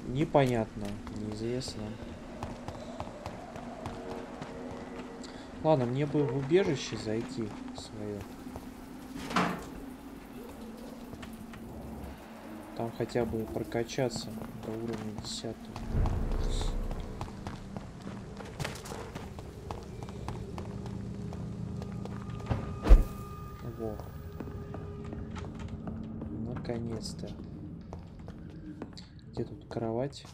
Непонятно, неизвестно. Ладно, мне бы в убежище зайти свое. Там хотя бы прокачаться до уровня 10. Во. Наконец-то. Где тут кровать?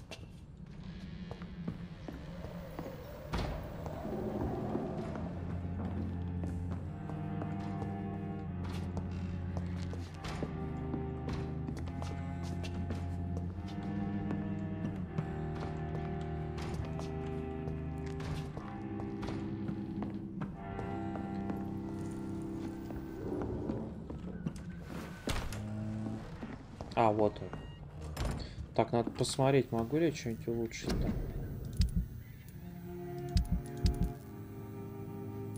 А, вот он. Так, надо посмотреть, могу ли я что-нибудь улучшить там.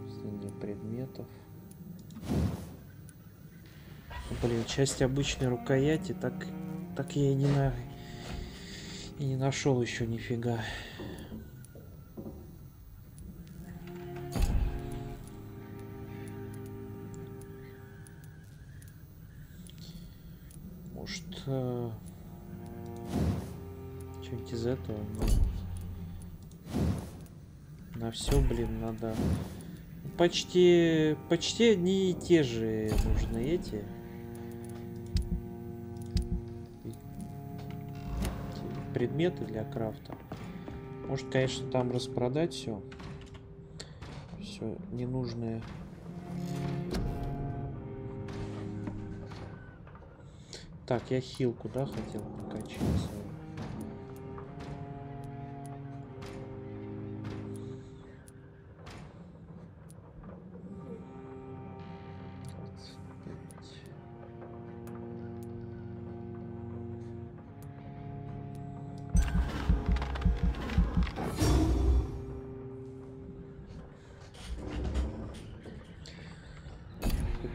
Состояние предметов. Блин, часть обычной рукояти, так я и не нашел еще нифига. Может, что-нибудь из этого? На все, блин, надо. Почти одни и те же нужны эти. Предметы для крафта. Может, конечно, там распродать все ненужное. Так, я хил куда хотел прокачаться?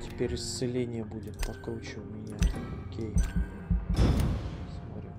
Теперь исцеление будет покруче у меня. Окей. Смотрим.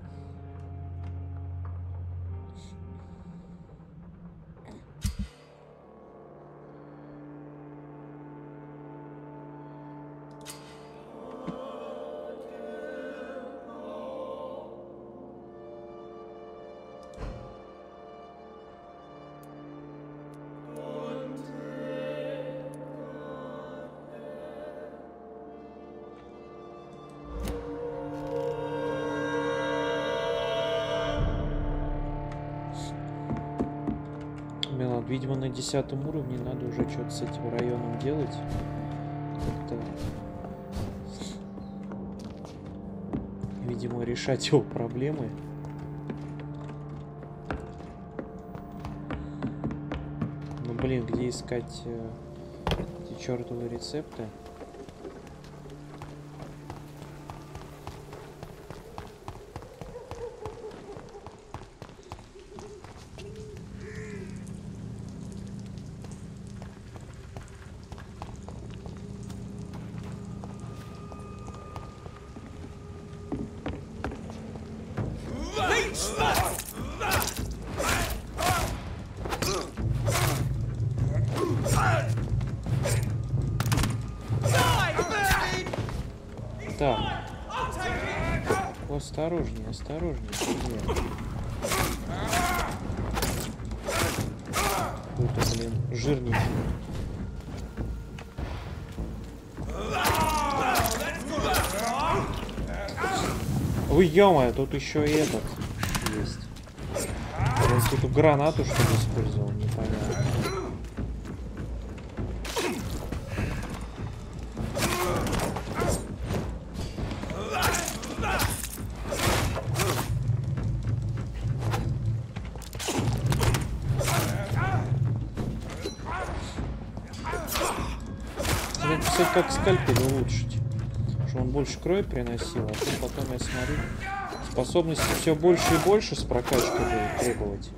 Видимо, на 10 уровне надо уже что-то с этим районом делать. Как-то, видимо, решать его проблемы. Ну, блин, где искать эти чертовы рецепты? Так. Осторожнее, осторожнее. Какой-то, блин, жирненький. Ой, ё-моё, тут еще и этот есть. Он тут гранату, что ли, использовал, непонятно. кстати, как скальпель улучшить. Чтобы он больше крови приносил, а потом я смотрю, способности все больше и больше с прокачкой будет требовать.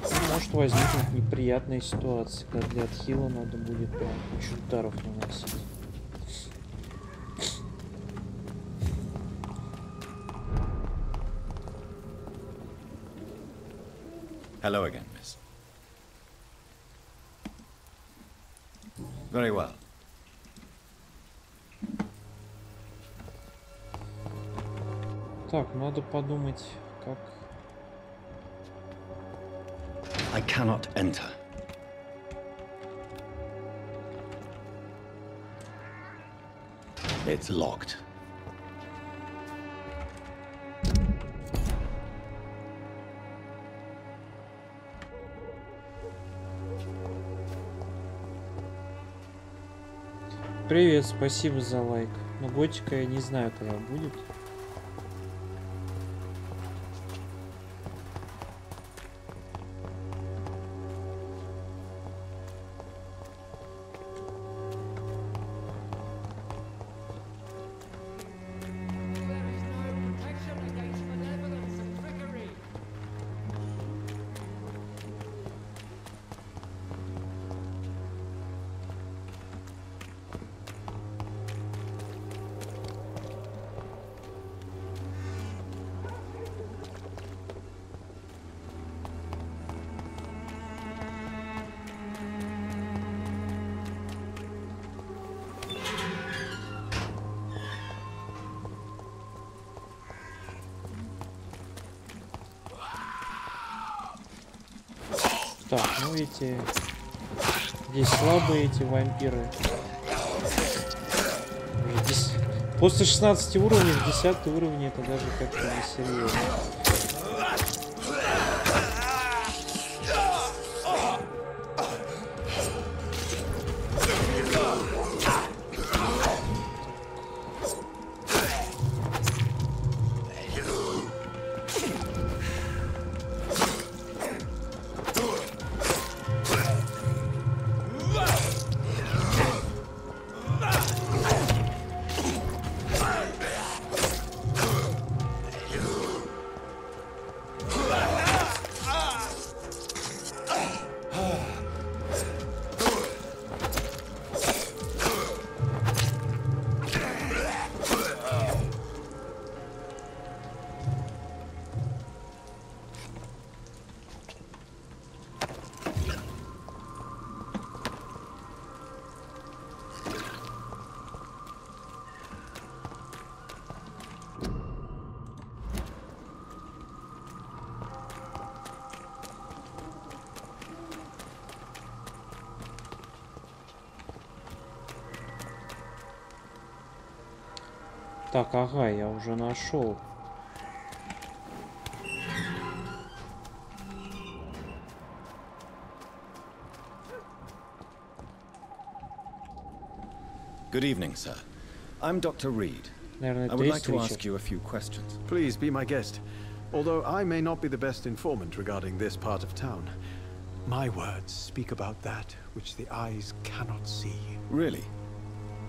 И может возникнуть неприятная ситуация, когда для отхила надо будет прям кучу ударов наносить. Hello again, miss. Very well. Так, надо подумать, как... I cannot enter. It's locked. Привет, спасибо за лайк. Но готика я не знаю, когда будет. Так, ну эти... Здесь слабые эти вампиры. После 16 уровней, 10 уровень это даже как-то несерьезно. Так, ага, я уже нашел. Good evening, sir. I'm Dr. Reed. Наверное, I would like to Richard. ask you a few questions. Please be my guest. Although I may not be the best informant regarding this part of town, my words speak about that which the eyes cannot see. Really?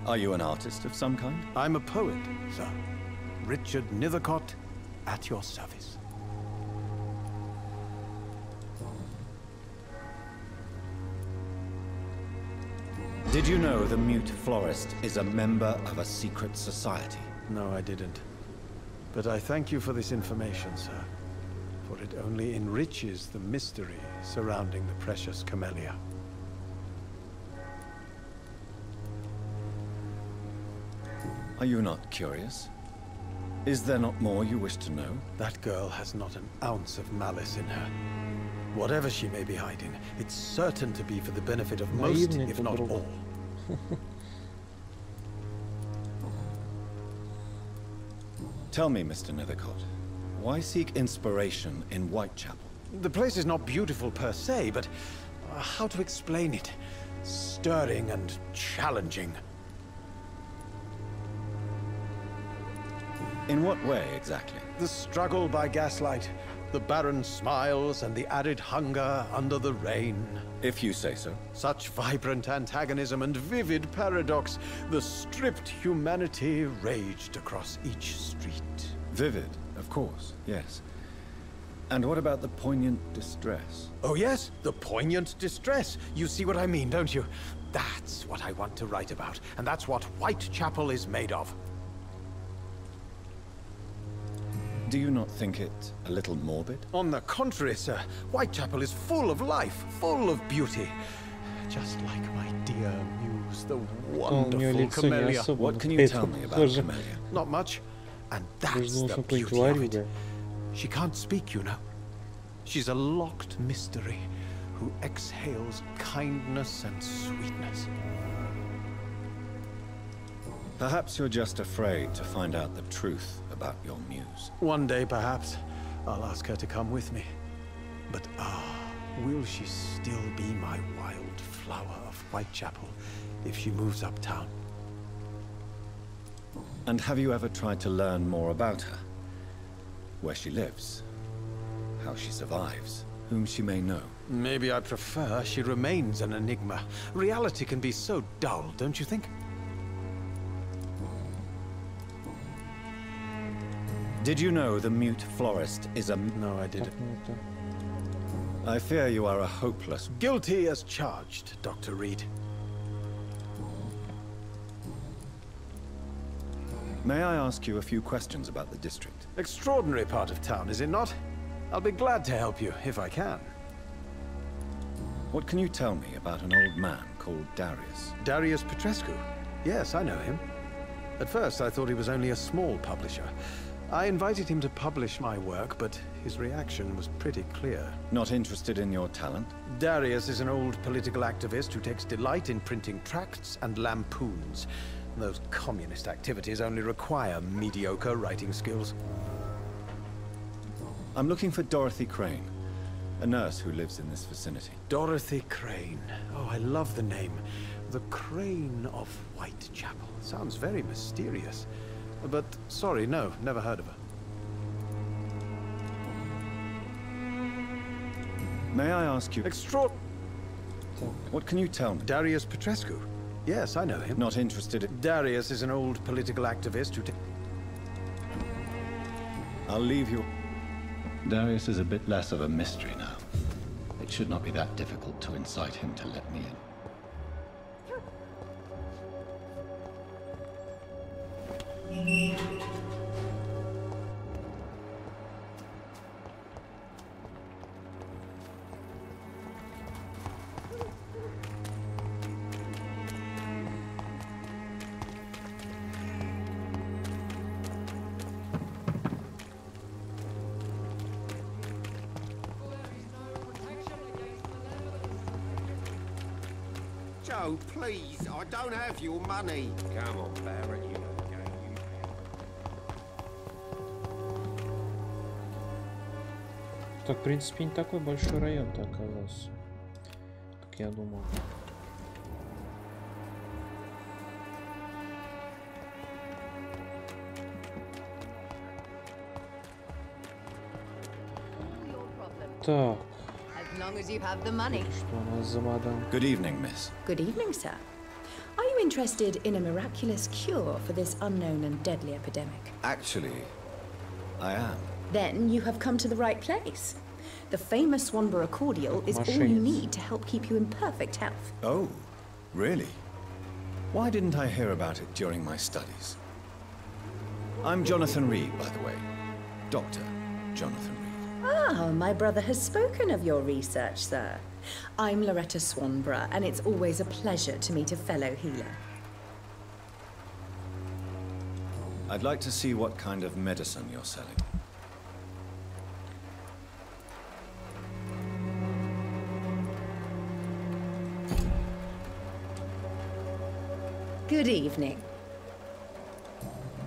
Are you an artist of some kind? I'm a poet, sir. Richard Nithercott, at your service. Did you know the mute florist is a member of a secret society? No, I didn't. But I thank you for this information, sir. For it only enriches the mystery surrounding the precious camellia. Are you not curious? Is there not more you wish to know? That girl has not an ounce of malice in her. Whatever she may be hiding, it's certain to be for the benefit of most, Наивный if not друг. all. Tell me, Mr. Nithercott, why seek inspiration in Whitechapel? The place is not beautiful per se, but how to explain it? Stirring and challenging. In what way, exactly? The struggle by gaslight, The barren smiles and the arid hunger under the rain. If you say so. Such vibrant antagonism and vivid paradox. The stripped humanity raged across each street. Vivid, of course, yes. And what about the poignant distress? Oh yes, the poignant distress. You see what I mean, don't you? That's what I want to write about, and that's what Whitechapel is made of. Do you not think it a little morbid? On the contrary, sir. Whitechapel is full of life, full of beauty. Just like my dear muse, the wonderful Camellia. What can you tell me about Camellia? Not much. And that's the beauty of it. She can't speak, you know. She's a locked mystery who exhales kindness and sweetness. Perhaps you're just afraid to find out the truth about your muse. One day, perhaps, I'll ask her to come with me. But will she still be my wild flower of Whitechapel if she moves uptown? And have you ever tried to learn more about her? Where she lives, how she survives, whom she may know? Maybe I prefer she remains an enigma. Reality can be so dull, don't you think? Did you know the mute florist is a... No, I didn't. I fear you are a hopeless... Guilty as charged, Dr. Reed. May I ask you a few questions about the district? Extraordinary part of town, is it not? I'll be glad to help you, if I can. What can you tell me about an old man called Darius? Darius Petrescu? Yes, I know him. At first, I thought he was only a small publisher. I invited him to publish my work, but his reaction was pretty clear. Not interested in your talent? Darius is an old political activist who takes delight in printing tracts and lampoons. Those communist activities only require mediocre writing skills. I'm looking for Dorothy Crane, a nurse who lives in this vicinity. Dorothy Crane. Oh, I love the name. The Crane of Whitechapel. Sounds very mysterious. But, sorry, no, never heard of her. May I ask you... What can you tell me? Darius Petrescu. Yes, I know him. Not interested in... Darius is an old political activist who... I'll leave you... Darius is a bit less of a mystery now. It should not be that difficult to incite him to let me in. Joe, please, I don't have your money. Come on, Barrett, you know the game. Так, в принципе, не такой большой район-то оказался, как я думал. Так. As long as you have the money. Что у нас за мадам? Good evening, miss. Good evening, sir. Are you interested in a miraculous cure for this unknown and deadly epidemic? Actually, I am. Then you have come to the right place. The famous Swanborough cordial is all you need to help keep you in perfect health. Oh, really? Why didn't I hear about it during my studies? I'm Jonathan Reed, by the way. Dr. Jonathan Reed. Ah, my brother has spoken of your research, sir. I'm Loretta Swanborough, and it's always a pleasure to meet a fellow healer. I'd like to see what kind of medicine you're selling. Good evening.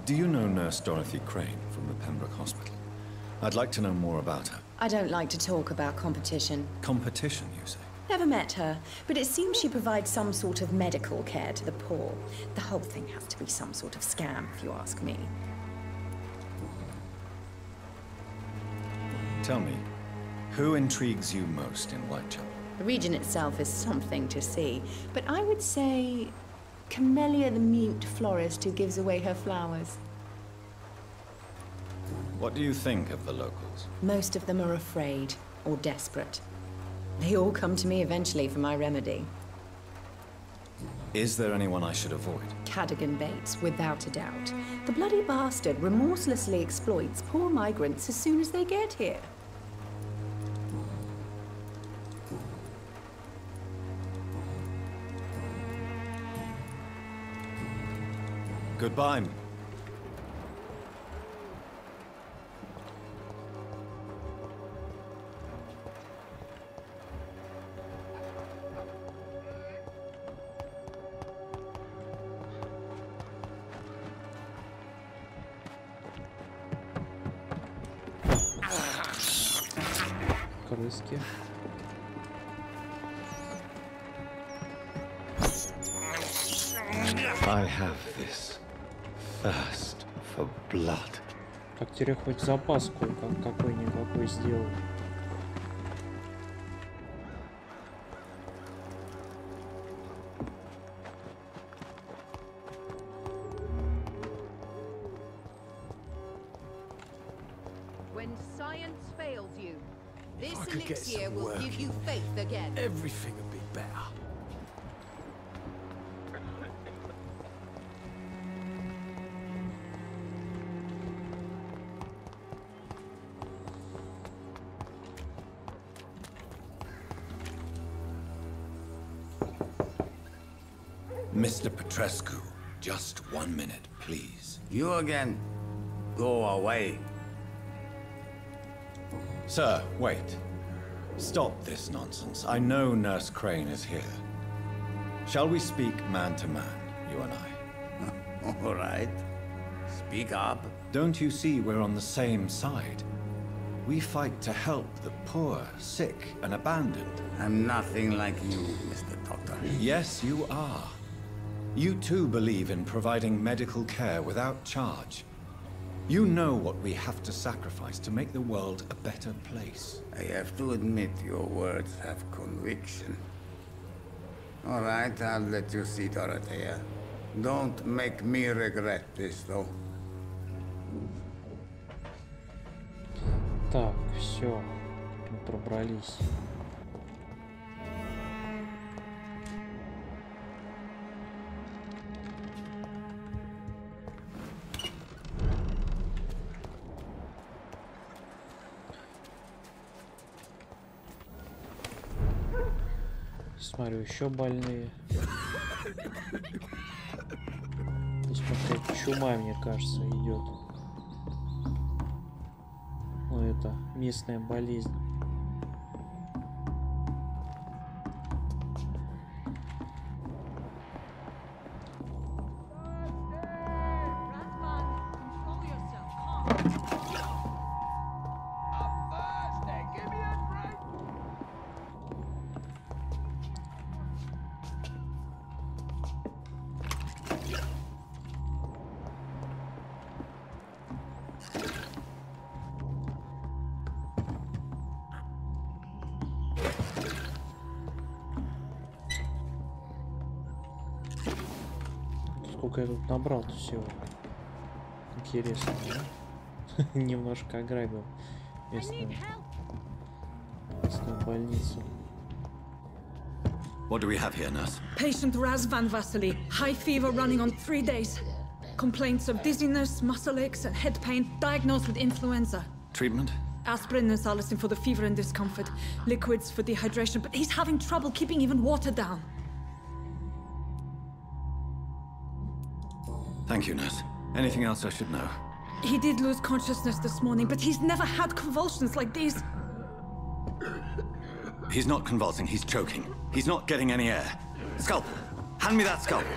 Do you know Nurse Dorothy Crane from the Pembroke Hospital? I'd like to know more about her. I don't like to talk about competition. Competition, you say? Never met her, but it seems she provides some sort of medical care to the poor. The whole thing has to be some sort of scam, if you ask me. Tell me, who intrigues you most in Whitechapel? The region itself is something to see, but I would say Camellia the mute florist who gives away her flowers. What do you think of the locals? Most of them are afraid or desperate. They all come to me eventually for my remedy. Is there anyone I should avoid? Cadogan Bates, without a doubt. The bloody bastard remorselessly exploits poor migrants as soon as they get here. Goodbye. Крыски. I have this thirst for blood. Так, теперь хоть запаску какой-никакой сделал. When science fails you, this elixir will give you faith again. Everything would be better. Mr. Petrescu, just 1 minute, please. You again? Go away. Sir, wait. Stop this nonsense. I know Nurse Crane is here. Shall we speak man to man, you and I? All right. Speak up. Don't you see we're on the same side? We fight to help the poor, sick, and abandoned. I'm nothing like you, Mr. Doctor. Yes, you are. You too believe in providing medical care without charge. You know what we have to sacrifice to make the world a better place. I have to admit your words have conviction. All right, I'll let you see, Dorothea. Don't make me regret this, though. Так, все, мы пробрались. Смотрю, еще больные. Здесь какая-то чума, мне кажется, идет. Ну, это местная болезнь. Сколько я тут набрал-то всего? Интересно, да? Немножко ограбил местную больницу. What do we have here, nurse? Patient Razvan Vasily. High fever running on 3 days. Complaints of dizziness, muscle aches, and head pain. Diagnosed with influenza. Treatment? Aspirin and salicin for the fever and discomfort. Liquids for dehydration, but he's having trouble keeping even water down. Thank you, nurse. Anything else I should know? He did lose consciousness this morning, but he's never had convulsions like these. He's not convulsing, he's choking. He's not getting any air. Scalpel! Hand me that scalpel!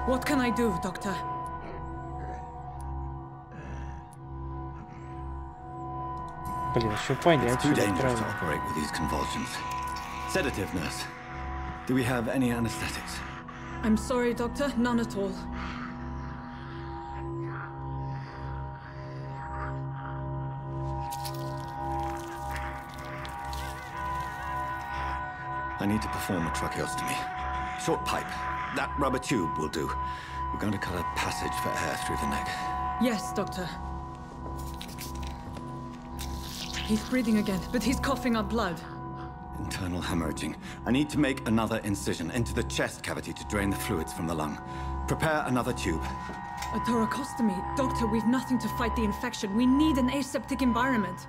What can I do, Doctor? Блин, еще понять, it's too dangerous to operate with these convulsions. Sedative, nurse. Do we have any anesthetics? I'm sorry, Doctor. None at all. I need to perform a tracheostomy. Short pipe. That rubber tube will do. We're going to cut a passage for air through the neck. Yes, Doctor. He's breathing again, but he's coughing up blood. Internal hemorrhaging. I need to make another incision into the chest cavity to drain the fluids from the lung. Prepare another tube. A thoracostomy? Doctor, we've nothing to fight the infection. We need an aseptic environment.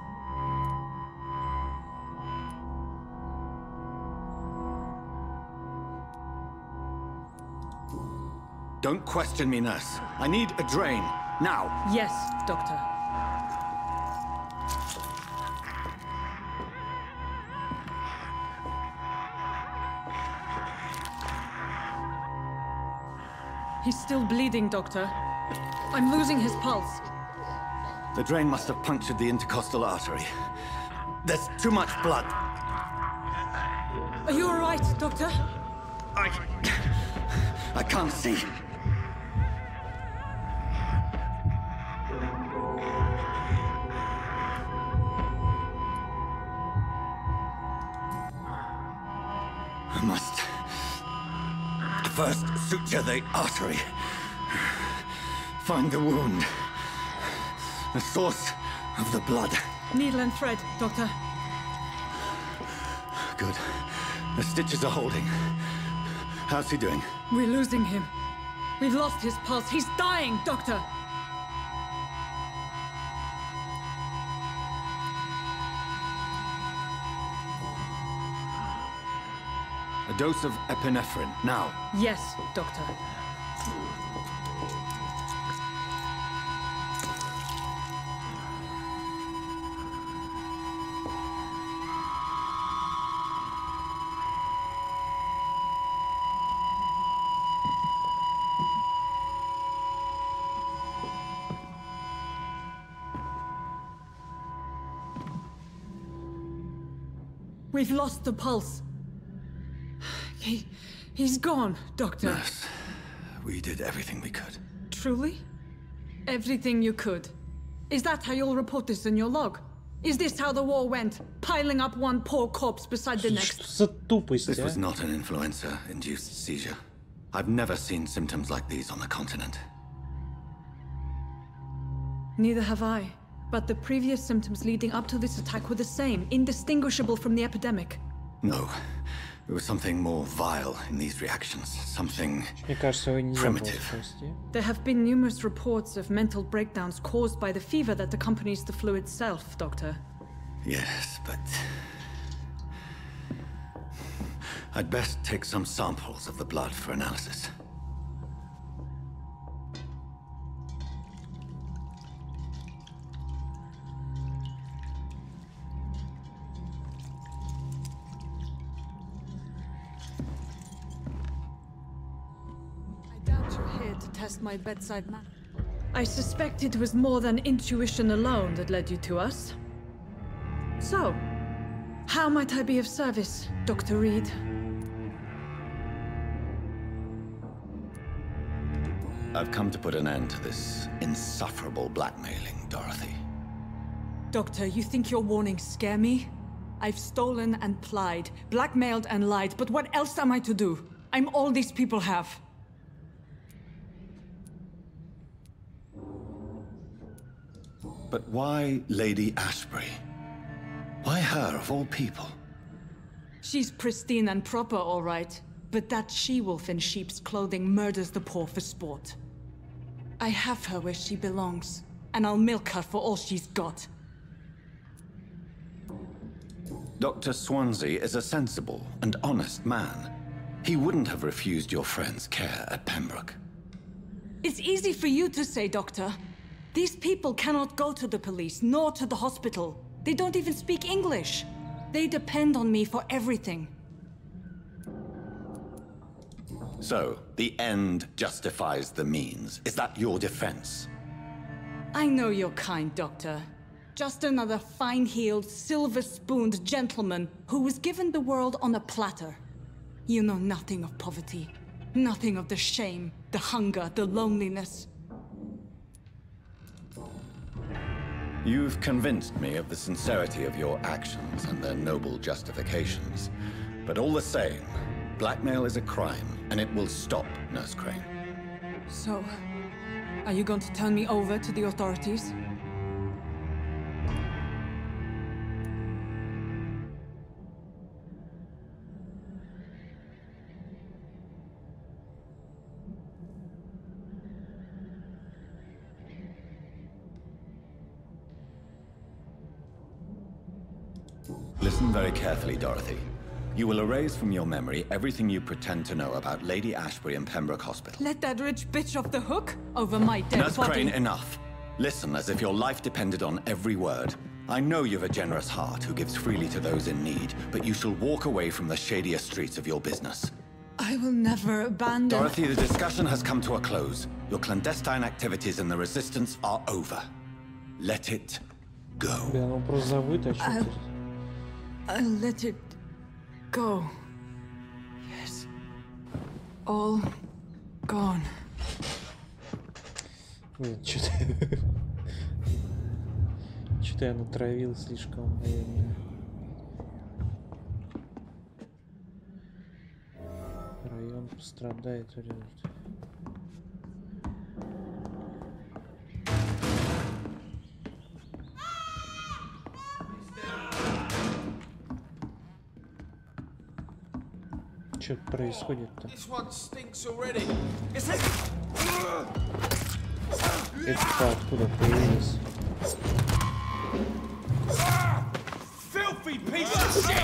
Don't question me, nurse. I need a drain. Now. Yes, Doctor. He's still bleeding, Doctor. I'm losing his pulse. The drain must have punctured the intercostal artery. There's too much blood. Are you all right, Doctor? I can't see. I must first suture the artery. Find the wound. The source of the blood. Needle and thread, Doctor. Good. The stitches are holding. How's he doing? We're losing him. We've lost his pulse. He's dying, Doctor! A dose of epinephrine, now. Yes, Doctor. We've lost the pulse. He's gone, Doctor. Nurse, we did everything we could. Truly? Everything you could? Is that how you'll report this in your log? Is this how the war went? Piling up one poor corpse beside the next? This was not an influenza-induced seizure. I've never seen symptoms like these on the continent. Neither have I. But the previous symptoms leading up to this attack were the same, indistinguishable from the epidemic. No. There was something more vile in these reactions. Something primitive. There have been numerous reports of mental breakdowns caused by the fever that accompanies the flu itself, Doctor. Yes, but... I'd best take some samples of the blood for analysis. Test my bedside manner. I suspect it was more than intuition alone that led you to us. So, how might I be of service, Dr. Reed? I've come to put an end to this insufferable blackmailing, Dorothy. Doctor, you think your warnings scare me? I've stolen and plied, blackmailed and lied, but what else am I to do? I'm all these people have. But why Lady Ashbury? Why her, of all people? She's pristine and proper, all right. But that she-wolf in sheep's clothing murders the poor for sport. I have her where she belongs, and I'll milk her for all she's got. Dr. Swansea is a sensible and honest man. He wouldn't have refused your friend's care at Pembroke. It's easy for you to say, Doctor. These people cannot go to the police, nor to the hospital. They don't even speak English. They depend on me for everything. So, the end justifies the means. Is that your defense? I know you're kind, Doctor. Just another fine-heeled, silver-spooned gentleman who was given the world on a platter. You know nothing of poverty. Nothing of the shame, the hunger, the loneliness. You've convinced me of the sincerity of your actions and their noble justifications. But all the same, blackmail is a crime, and it will stop, Nurse Crane. So, are you going to turn me over to the authorities? Listen very carefully, Dorothy. You will erase from your memory everything you pretend to know about Lady Ashbury and Pembroke Hospital. Let that rich bitch off the hook over my dead Nurse body. Crane, enough. Listen as if your life depended on every word. I know you've a generous heart who gives freely to those in need, but you shall walk away from the shadier streets of your business. I will never abandon... Dorothy, the discussion has come to a close. Your clandestine activities in the Resistance are over. Let it go. I'll let it go. Yes. All gone. Что-то я натравил слишком, наверное. Район пострадает. Что происходит-то? Это откуда появилось? Filthy piece of shit!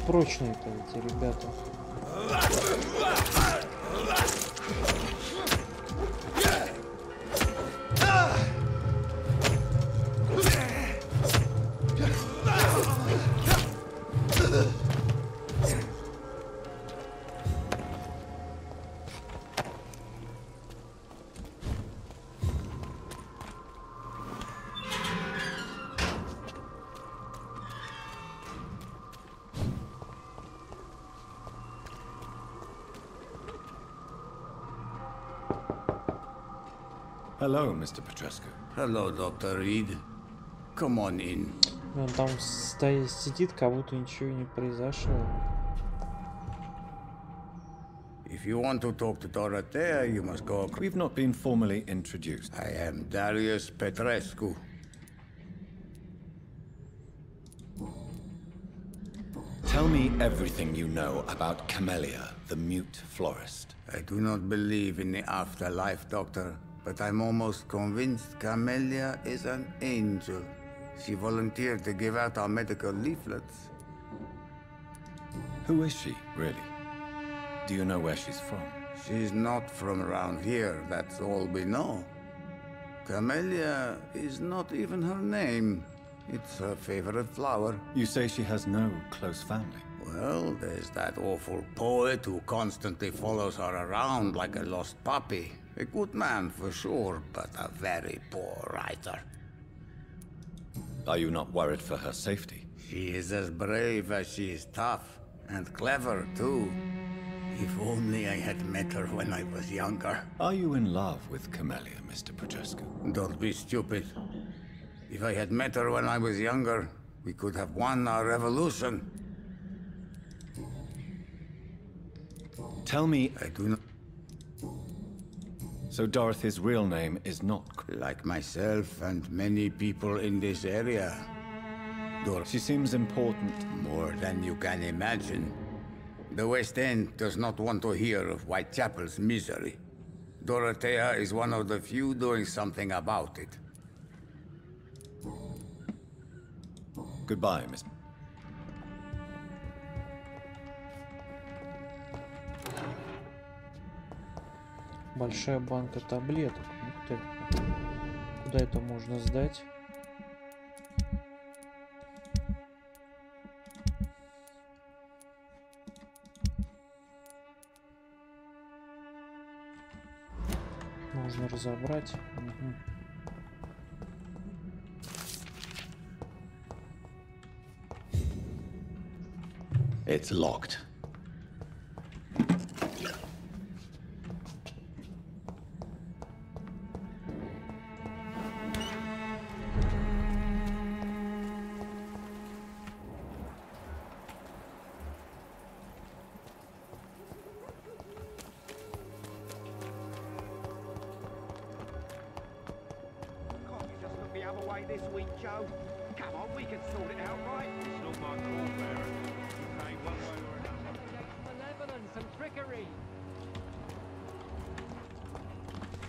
Прочные-то эти ребята. Hello, Mr. Petrescu. Hello, Dr. Reed. Come on in. Он там сидит, как будто ничего не произошло. If you want to talk to Dorothea, you must go. We've not been formally introduced. I am Darius Petrescu. Tell me everything you know about Camellia, the mute florist. I do not believe in the afterlife, Doctor, but I'm almost convinced Camellia is an angel. She volunteered to give out our medical leaflets. Who is she, really? Do you know where she's from? She's not from around here, that's all we know. Camellia is not even her name. It's her favorite flower. You say she has no close family? Well, there's that awful poet who constantly follows her around like a lost puppy. A good man for sure, but a very poor writer. Are you not worried for her safety? She is as brave as she is tough, and clever too. If only I had met her when I was younger. Are you in love with Camellia, Mr. Petrescu? Don't be stupid. If I had met her when I was younger, we could have won our revolution. Tell me... I do not... So Dorothy's real name is not... Like myself and many people in this area. She seems important. More than you can imagine. The West End does not want to hear of Whitechapel's misery. Dorothea is one of the few doing something about it. Goodbye, Miss. Большая банка таблеток. Ух ты. Куда это можно сдать? Можно разобрать. Угу. It's locked.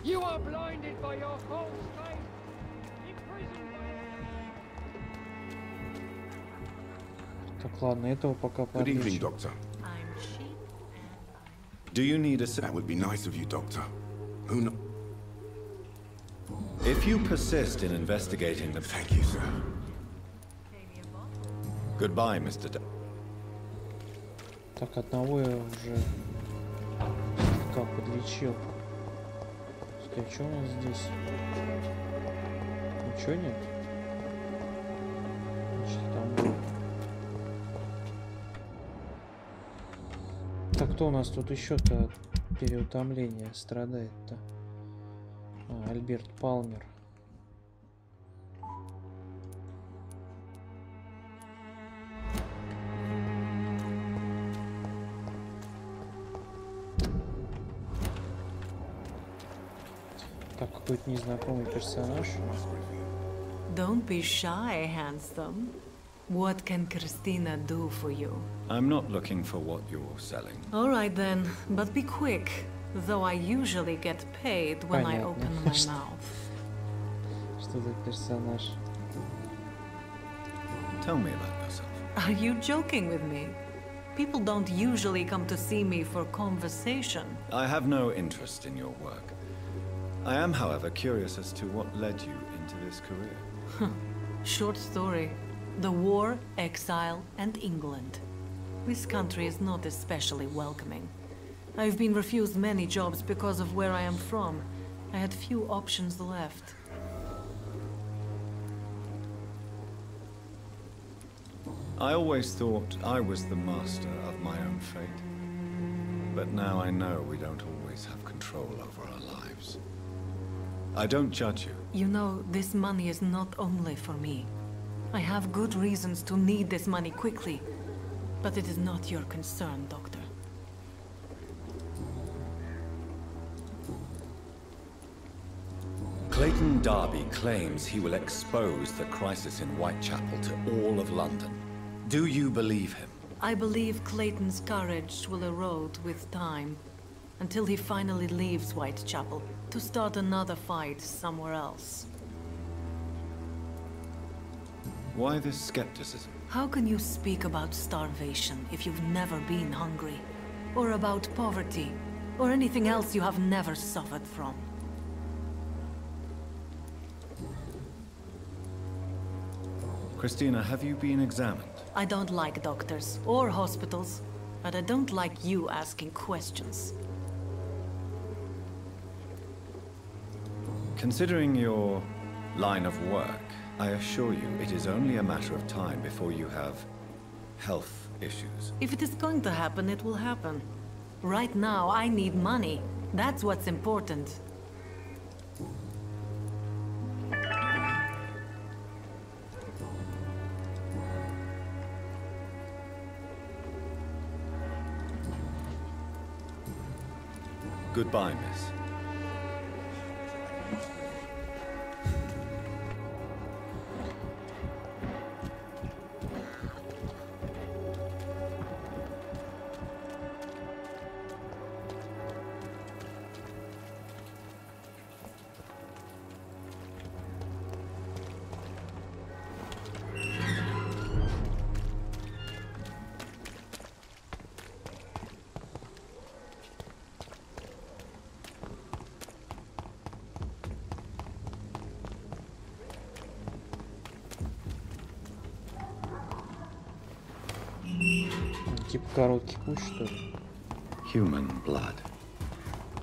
You are blinded by your false faith, imprisoned by... Так, ладно, этого пока Good evening, подлечим. Doctor. Do you need a... That would be nice of you, Doctor. Who knows? If you persist in investigating the... Thank you, sir. Goodbye, Mr. Так, одного я уже как подлечил. Что у нас здесь? Ничего нет? Значит, там было. Так, кто у нас тут еще-то от переутомления страдает-то? Альберт Палмер. Так, какой-то незнакомый персонаж. Don't be shy, handsome. What can Christina do for you? I'm not looking for what you're selling. All right then, but be quick. Though I usually get paid when I open my mouth. Что за персонаж? Tell me about yourself. Are you joking with me? People don't usually come to see me for conversation. I have no interest in your work. I am, however, curious as to what led you into this career. Short story. The war, exile, and England. This country is not especially welcoming. I've been refused many jobs because of where I am from. I had few options left. I always thought I was the master of my own fate. But now I know we don't always have control over our lives. I don't judge you. You know, this money is not only for me. I have good reasons to need this money quickly. But it is not your concern, Doctor. Clayton Darby claims he will expose the crisis in Whitechapel to all of London. Do you believe him? I believe Clayton's courage will erode with time, until he finally leaves Whitechapel to start another fight somewhere else. Why this skepticism? How can you speak about starvation if you've never been hungry? Or about poverty? Or anything else you have never suffered from? Christina, have you been examined? I don't like doctors or hospitals, but I don't like you asking questions. Considering your line of work, I assure you it is only a matter of time before you have health issues. If it is going to happen, it will happen. Right now, I need money. That's what's important. Goodbye, miss. Типа короткий путь, что ли? Human blood.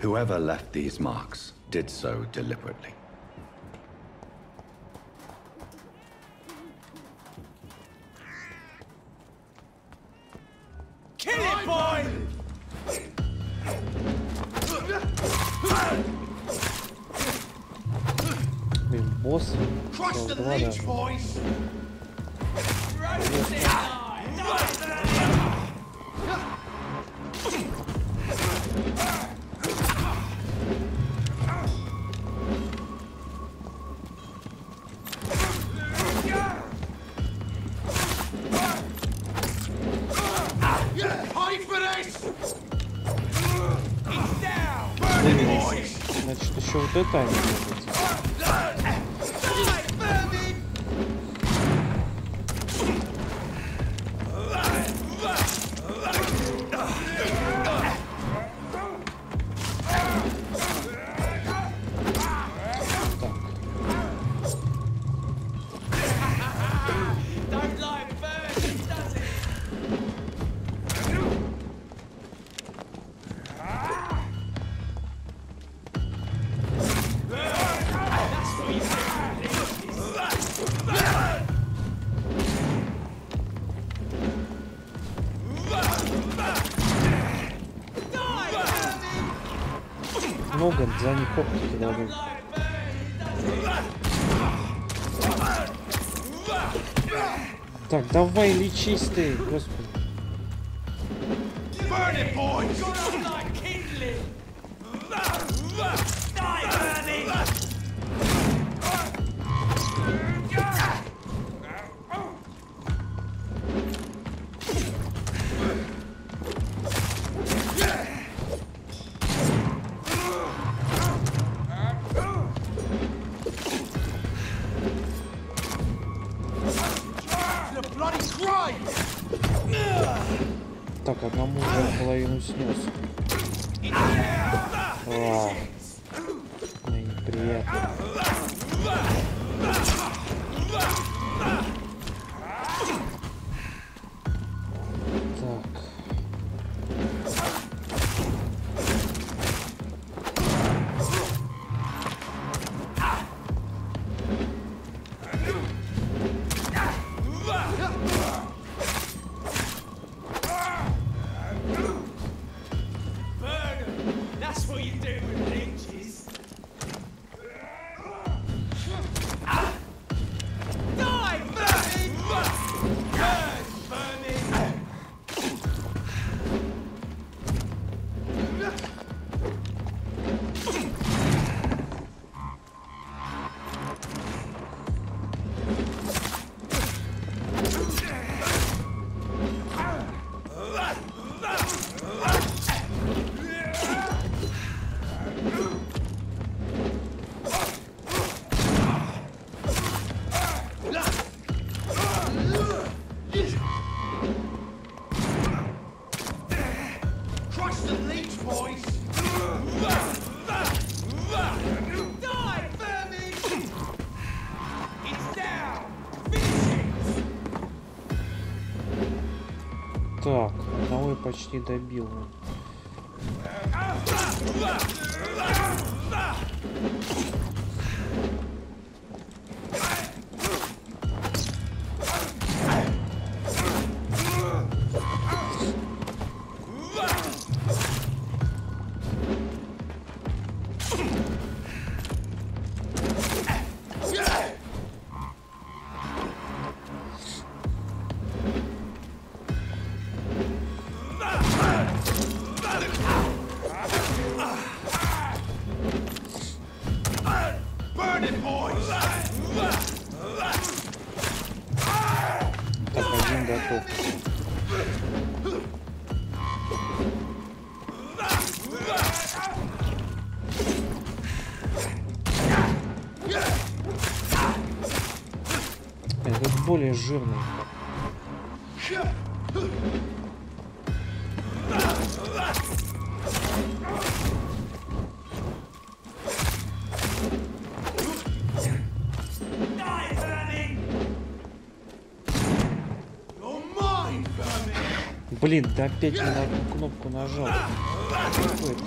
Whoever left these marks did so deliberately. Kill it, boy! Блин, босс. Crush the Два leech, даже. boys! Значит, еще вот это они могут. Много за них оптики дадут. Так, давай лечись ты, господи. Так, одному уже половину снес. Мне неприятно. Так. Так, одного я почти добил. Этот более жирный. Блин, ты опять не на одну кнопку нажал. Что это?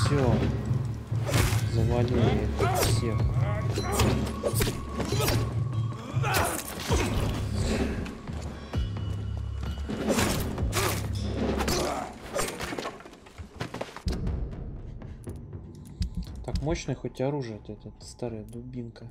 Все, завалили всех. Так, мощное хоть оружие, это старая дубинка.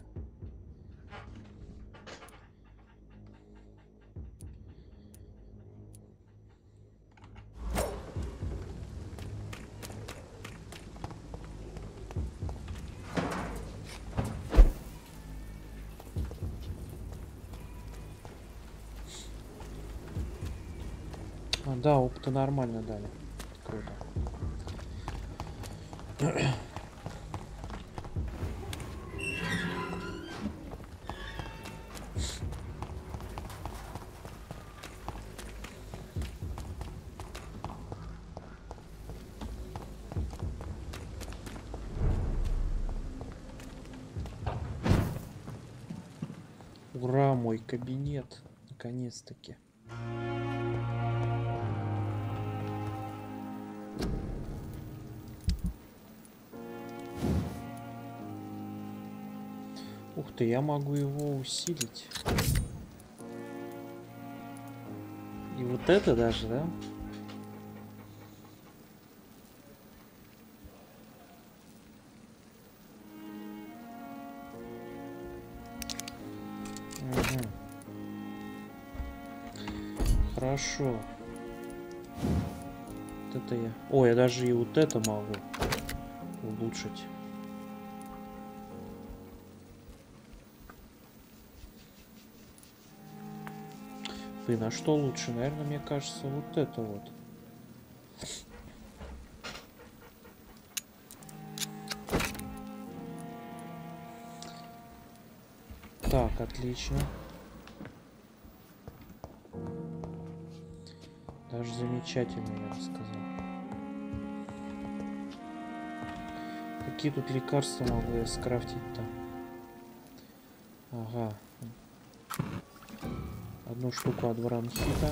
Да, опыта нормально дали. Круто. Ура, мой кабинет. Наконец-таки. Ух ты, я могу его усилить. И вот это даже, да? Угу. Хорошо. Вот это я... О, я даже и вот это могу улучшить. Блин, а что лучше? Наверное, мне кажется, вот это вот. Так, отлично. Даже замечательно, я бы сказал. Какие тут лекарства могу я скрафтить-то? Ага. Одну штуку от бронхита.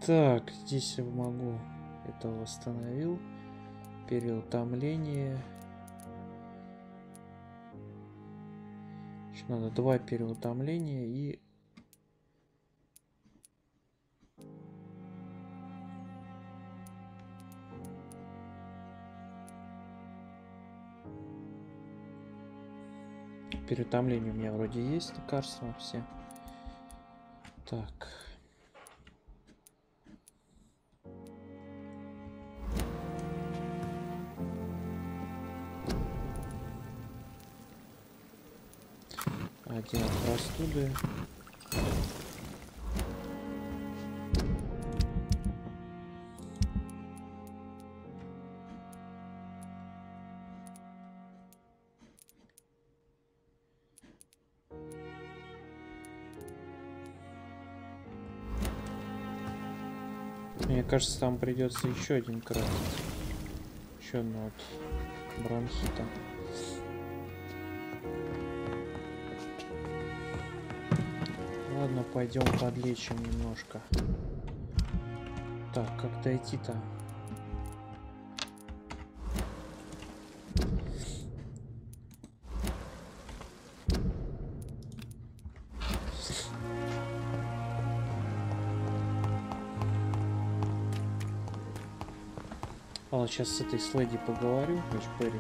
Так, здесь я могу. Это восстановил. Переутомление. Еще надо 2 переутомления и... Переутомление у меня вроде есть, лекарства все. Так. Один от простуды. Мне кажется, там придется еще один крафтить. Еще одно от бронхита. Ладно, пойдем подлечим немножко. Так, как дойти-то? Ладно, сейчас с этой Следи поговорю, значит, Перри.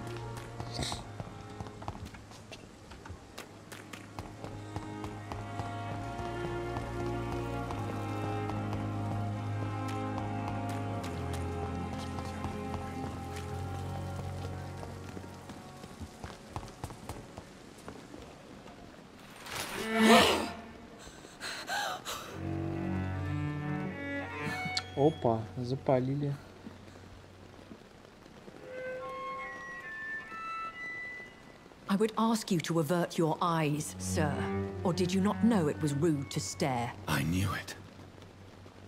Опа, запалили. I would ask you to avert your eyes, sir. Or did you not know it was rude to stare? I knew it.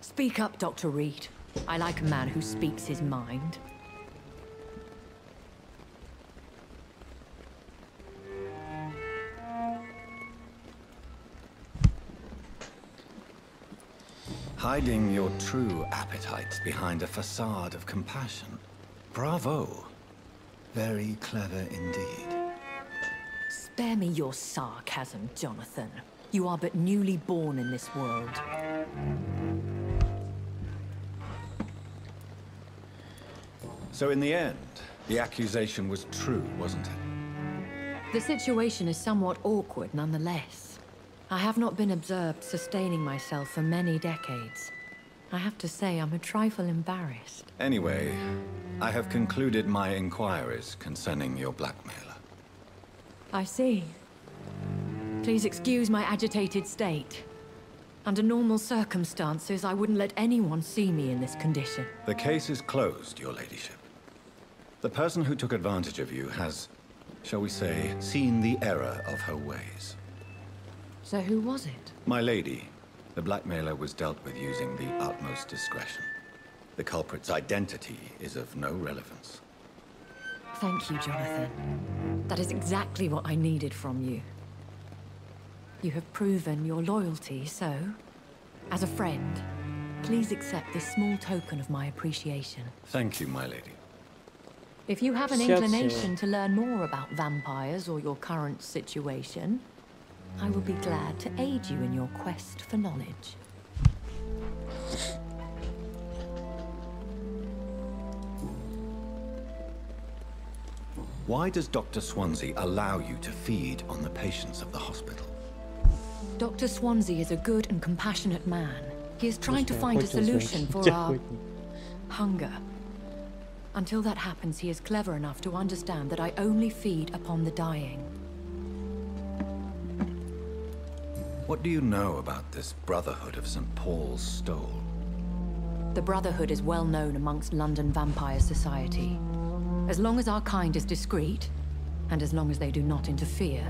Speak up, Dr. Reed. I like a man who speaks his mind. Hiding your true appetites behind a facade of compassion. Bravo. Very clever indeed. Spare me your sarcasm, Jonathan. You are but newly born in this world. So in the end, the accusation was true, wasn't it? The situation is somewhat awkward nonetheless. I have not been observed sustaining myself for many decades. I have to say I'm a trifle embarrassed. Anyway, I have concluded my inquiries concerning your blackmailer. I see. Please excuse my agitated state. Under normal circumstances, I wouldn't let anyone see me in this condition. The case is closed, your ladyship. The person who took advantage of you has, shall we say, seen the error of her ways. So who was it? My lady, the blackmailer was dealt with using the utmost discretion. The culprit's identity is of no relevance. Thank you, Jonathan. That is exactly what I needed from you. You have proven your loyalty, so, as a friend, please accept this small token of my appreciation. Thank you, my lady. If you have an inclination to learn more about vampires or your current situation, I will be glad to aid you in your quest for knowledge. Why does Dr. Swansea allow you to feed on the patients of the hospital? Dr. Swansea is a good and compassionate man. He is trying to find a solution for our hunger. Until that happens, he is clever enough to understand that I only feed upon the dying. What do you know about this Brotherhood of St. Paul's Stole? The Brotherhood is well known amongst London vampire society. As long as our kind is discreet, and as long as they do not interfere,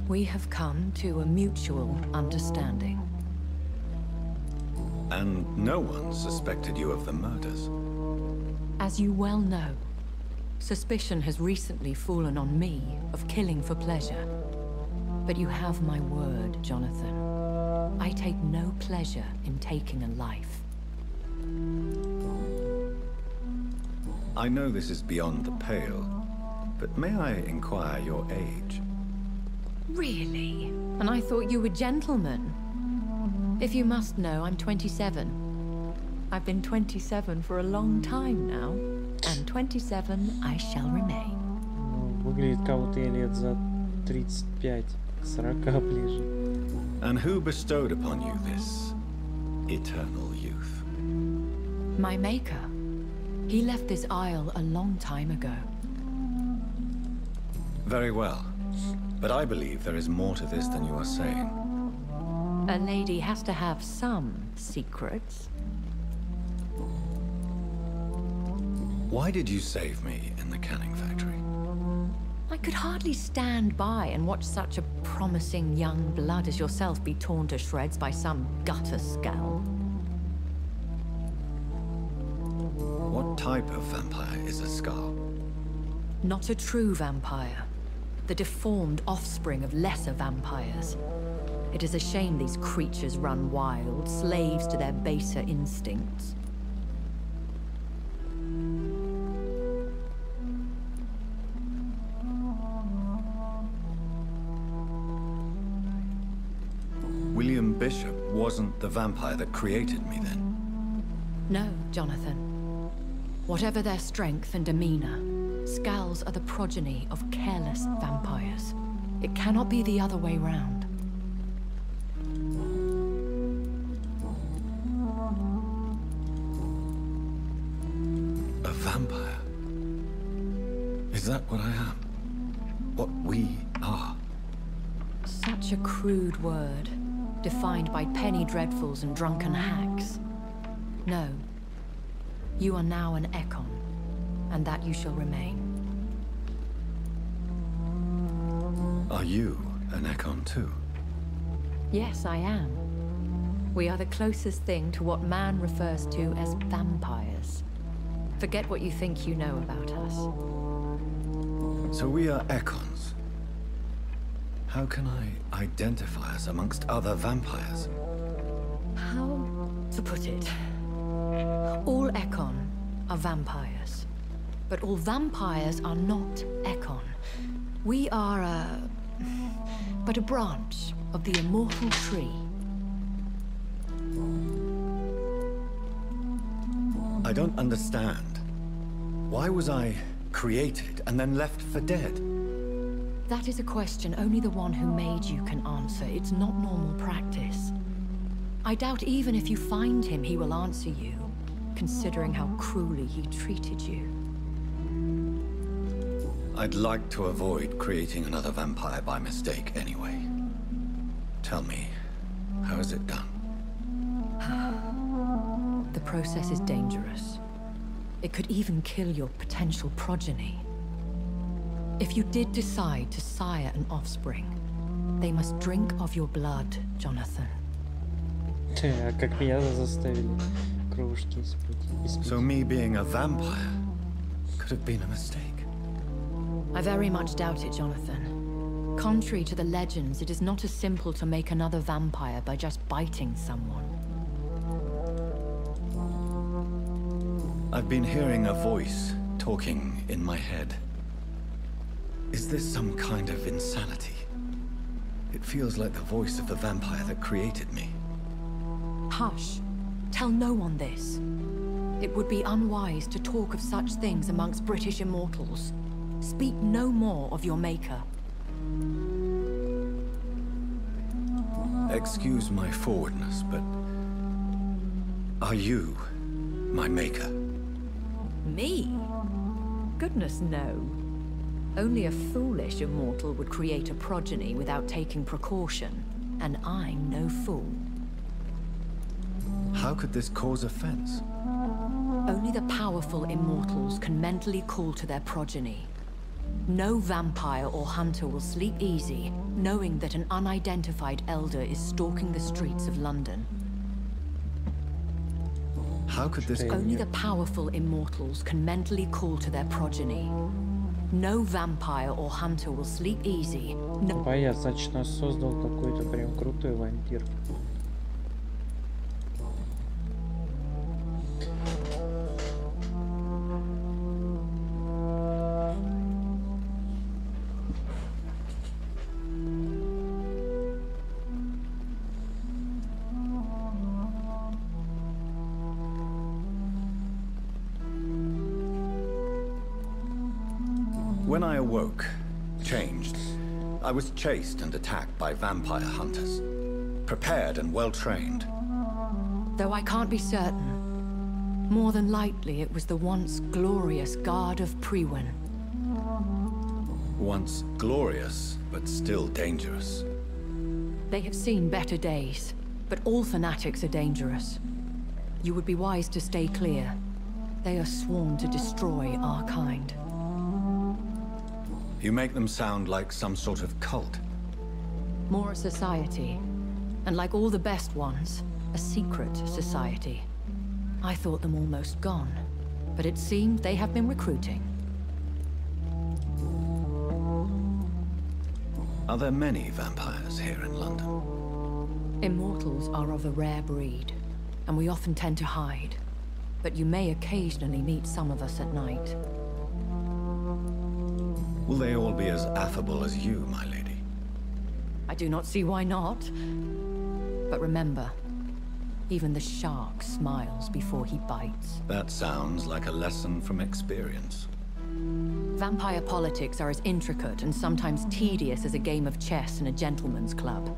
we have come to a mutual understanding. And no one suspected you of the murders? As you well know, suspicion has recently fallen on me of killing for pleasure. But you have my word, Jonathan. I take no pleasure in taking a life. I know this is beyond the pale, but may I inquire your age? Really? And I thought you were gentlemen. If you must know, I'm 27. I've been 27 for a long time now, and 27 I shall remain. Выглядит кого-то лет за 35, к 40 ближе. And who bestowed upon you this eternal youth? My maker. He left this isle a long time ago. Very well. But I believe there is more to this than you are saying. A lady has to have some secrets. Why did you save me in the canning factory? I could hardly stand by and watch such a promising young blood as yourself be torn to shreds by some gutter scowl. What type of vampire is a Scar? Not a true vampire. The deformed offspring of lesser vampires. It is a shame these creatures run wild, slaves to their baser instincts. William Bishop wasn't the vampire that created me then? No, Jonathan. Whatever their strength and demeanor, Skulls are the progeny of careless vampires. It cannot be the other way round. A vampire? Is that what I am? What we are? Such a crude word, defined by penny dreadfuls and drunken hacks. No. You are now an Ekon, and that you shall remain. Are you an Ekon too? Yes, I am. We are the closest thing to what man refers to as vampires. Forget what you think you know about us. So we are Ekons. How can I identify us amongst other vampires? How to put it? All Ekon are vampires. But all vampires are not Ekon. We are but a branch of the immortal tree. I don't understand. Why was I created and then left for dead? That is a question only the one who made you can answer. It's not normal practice. I doubt even if you find him, he will answer you, considering how cruelly he treated you. I'd like to avoid creating another vampire by mistake anyway. Tell me, how is it done? The process is dangerous. It could even kill your potential progeny. If you did decide to sire an offspring, they must drink of your blood, Jonathan. Как меня заставили кровушки испить. So me being a vampire could have been a mistake. I very much doubt it, Jonathan. Contrary to the legends, it is not as simple to make another vampire by just biting someone. I've been hearing a voice talking in my head. Is this some kind of insanity? It feels like the voice of the vampire that created me. Hush. Tell no one this. It would be unwise to talk of such things amongst British immortals. Speak no more of your maker. Excuse my forwardness, but are you my maker? Me? Goodness, no. Only a foolish immortal would create a progeny without taking precaution, and I'm no fool. How could this cause offense? Only the powerful immortals can mentally call to their progeny. No vampire or hunter will sleep easy, knowing that an unidentified elder is stalking the streets of London. How could this... Only the powerful immortals can mentally call to their progeny. No vampire or hunter will sleep easy. Боясь, значит, нас создал какой-то прям крутой вампир. When I awoke, changed, I was chased and attacked by vampire hunters. Prepared and well-trained. Though I can't be certain, more than likely it was the once glorious Guard of Priwen. Once glorious, but still dangerous. They have seen better days, but all fanatics are dangerous. You would be wise to stay clear. They are sworn to destroy our kind. You make them sound like some sort of cult. More a society, and like all the best ones, a secret society. I thought them almost gone, but it seemed they have been recruiting. Are there many vampires here in London? Immortals are of a rare breed, and we often tend to hide. But you may occasionally meet some of us at night. Will they all be as affable as you, my lady? I do not see why not. But remember, Even the shark smiles before he bites. That sounds like a lesson from experience. Vampire politics are as intricate and sometimes tedious as a game of chess in a gentleman's club.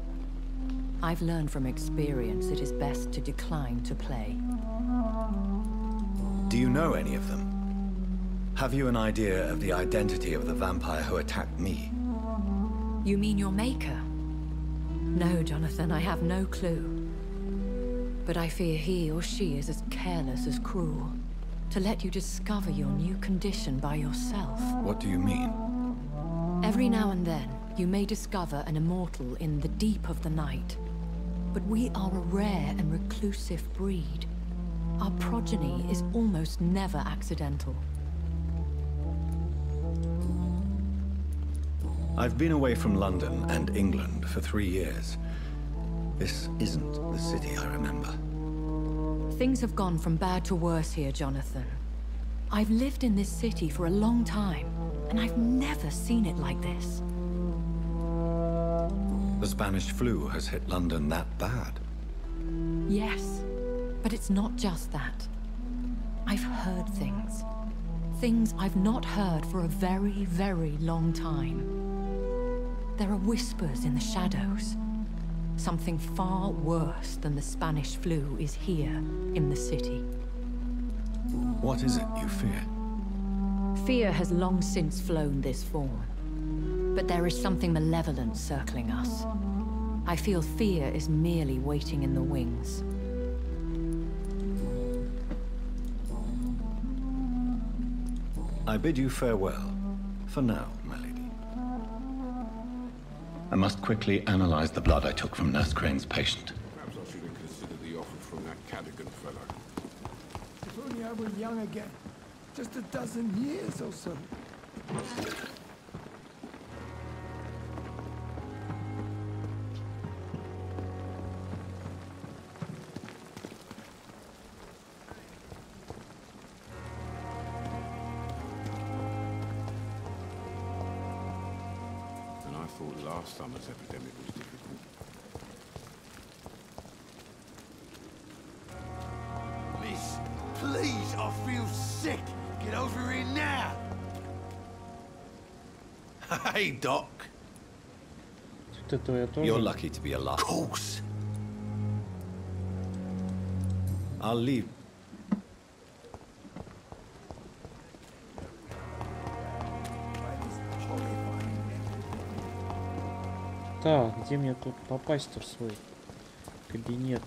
I've learned from experience it is best to decline to play. Do you know any of them? Have you an idea of the identity of the vampire who attacked me? You mean your maker? No, Jonathan, I have no clue. But I fear he or she is as careless as cruel. To let you discover your new condition by yourself. What do you mean? Every now and then, you may discover an immortal in the deep of the night. But we are a rare and reclusive breed. Our progeny is almost never accidental. I've been away from London and England for 3 years. This isn't the city I remember. Things have gone from bad to worse here, Jonathan. I've lived in this city for a long time, and I've never seen it like this. The Spanish flu has hit London that bad? Yes, but it's not just that. I've heard things. Things I've not heard for a very, very long time. There are whispers in the shadows. Something far worse than the Spanish flu is here in the city. What is it you fear? Fear has long since flown this form. But there is something malevolent circling us. I feel fear is merely waiting in the wings. I bid you farewell, for now, my lady. I must quickly analyze the blood I took from Nurse Crane's patient. Perhaps I should have considered the offer from that Cadogan fellow. If only I were young again. Just a dozen years or so. Last summer's epidemic was difficult. Miss, please, I feel sick. Get over here now. Hey, Doc. You're lucky to be alive. Of course. I'll leave. Так, где мне тут попасть-то в свой кабинет?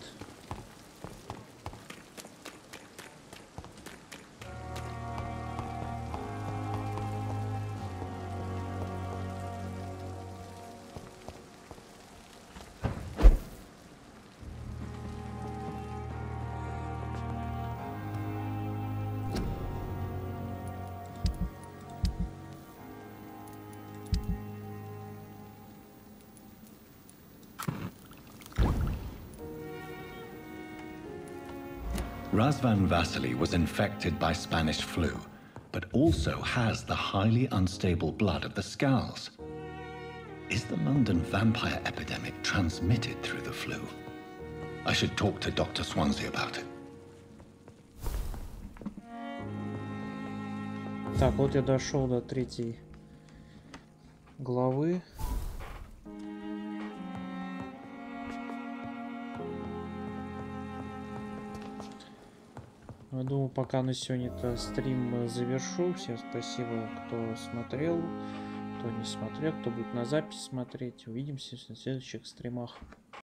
Razvan Vasily was infected by Spanish flu, but also has the highly unstable blood of the Scowls. Is the London vampire epidemic transmitted through the flu? I should talk to Dr. Swansea about it. Так, вот я дошел до 3 главы. Я думаю, пока на сегодня-то стрим завершу. Всем спасибо, кто смотрел, кто не смотрел, кто будет на запись смотреть. Увидимся в следующих стримах.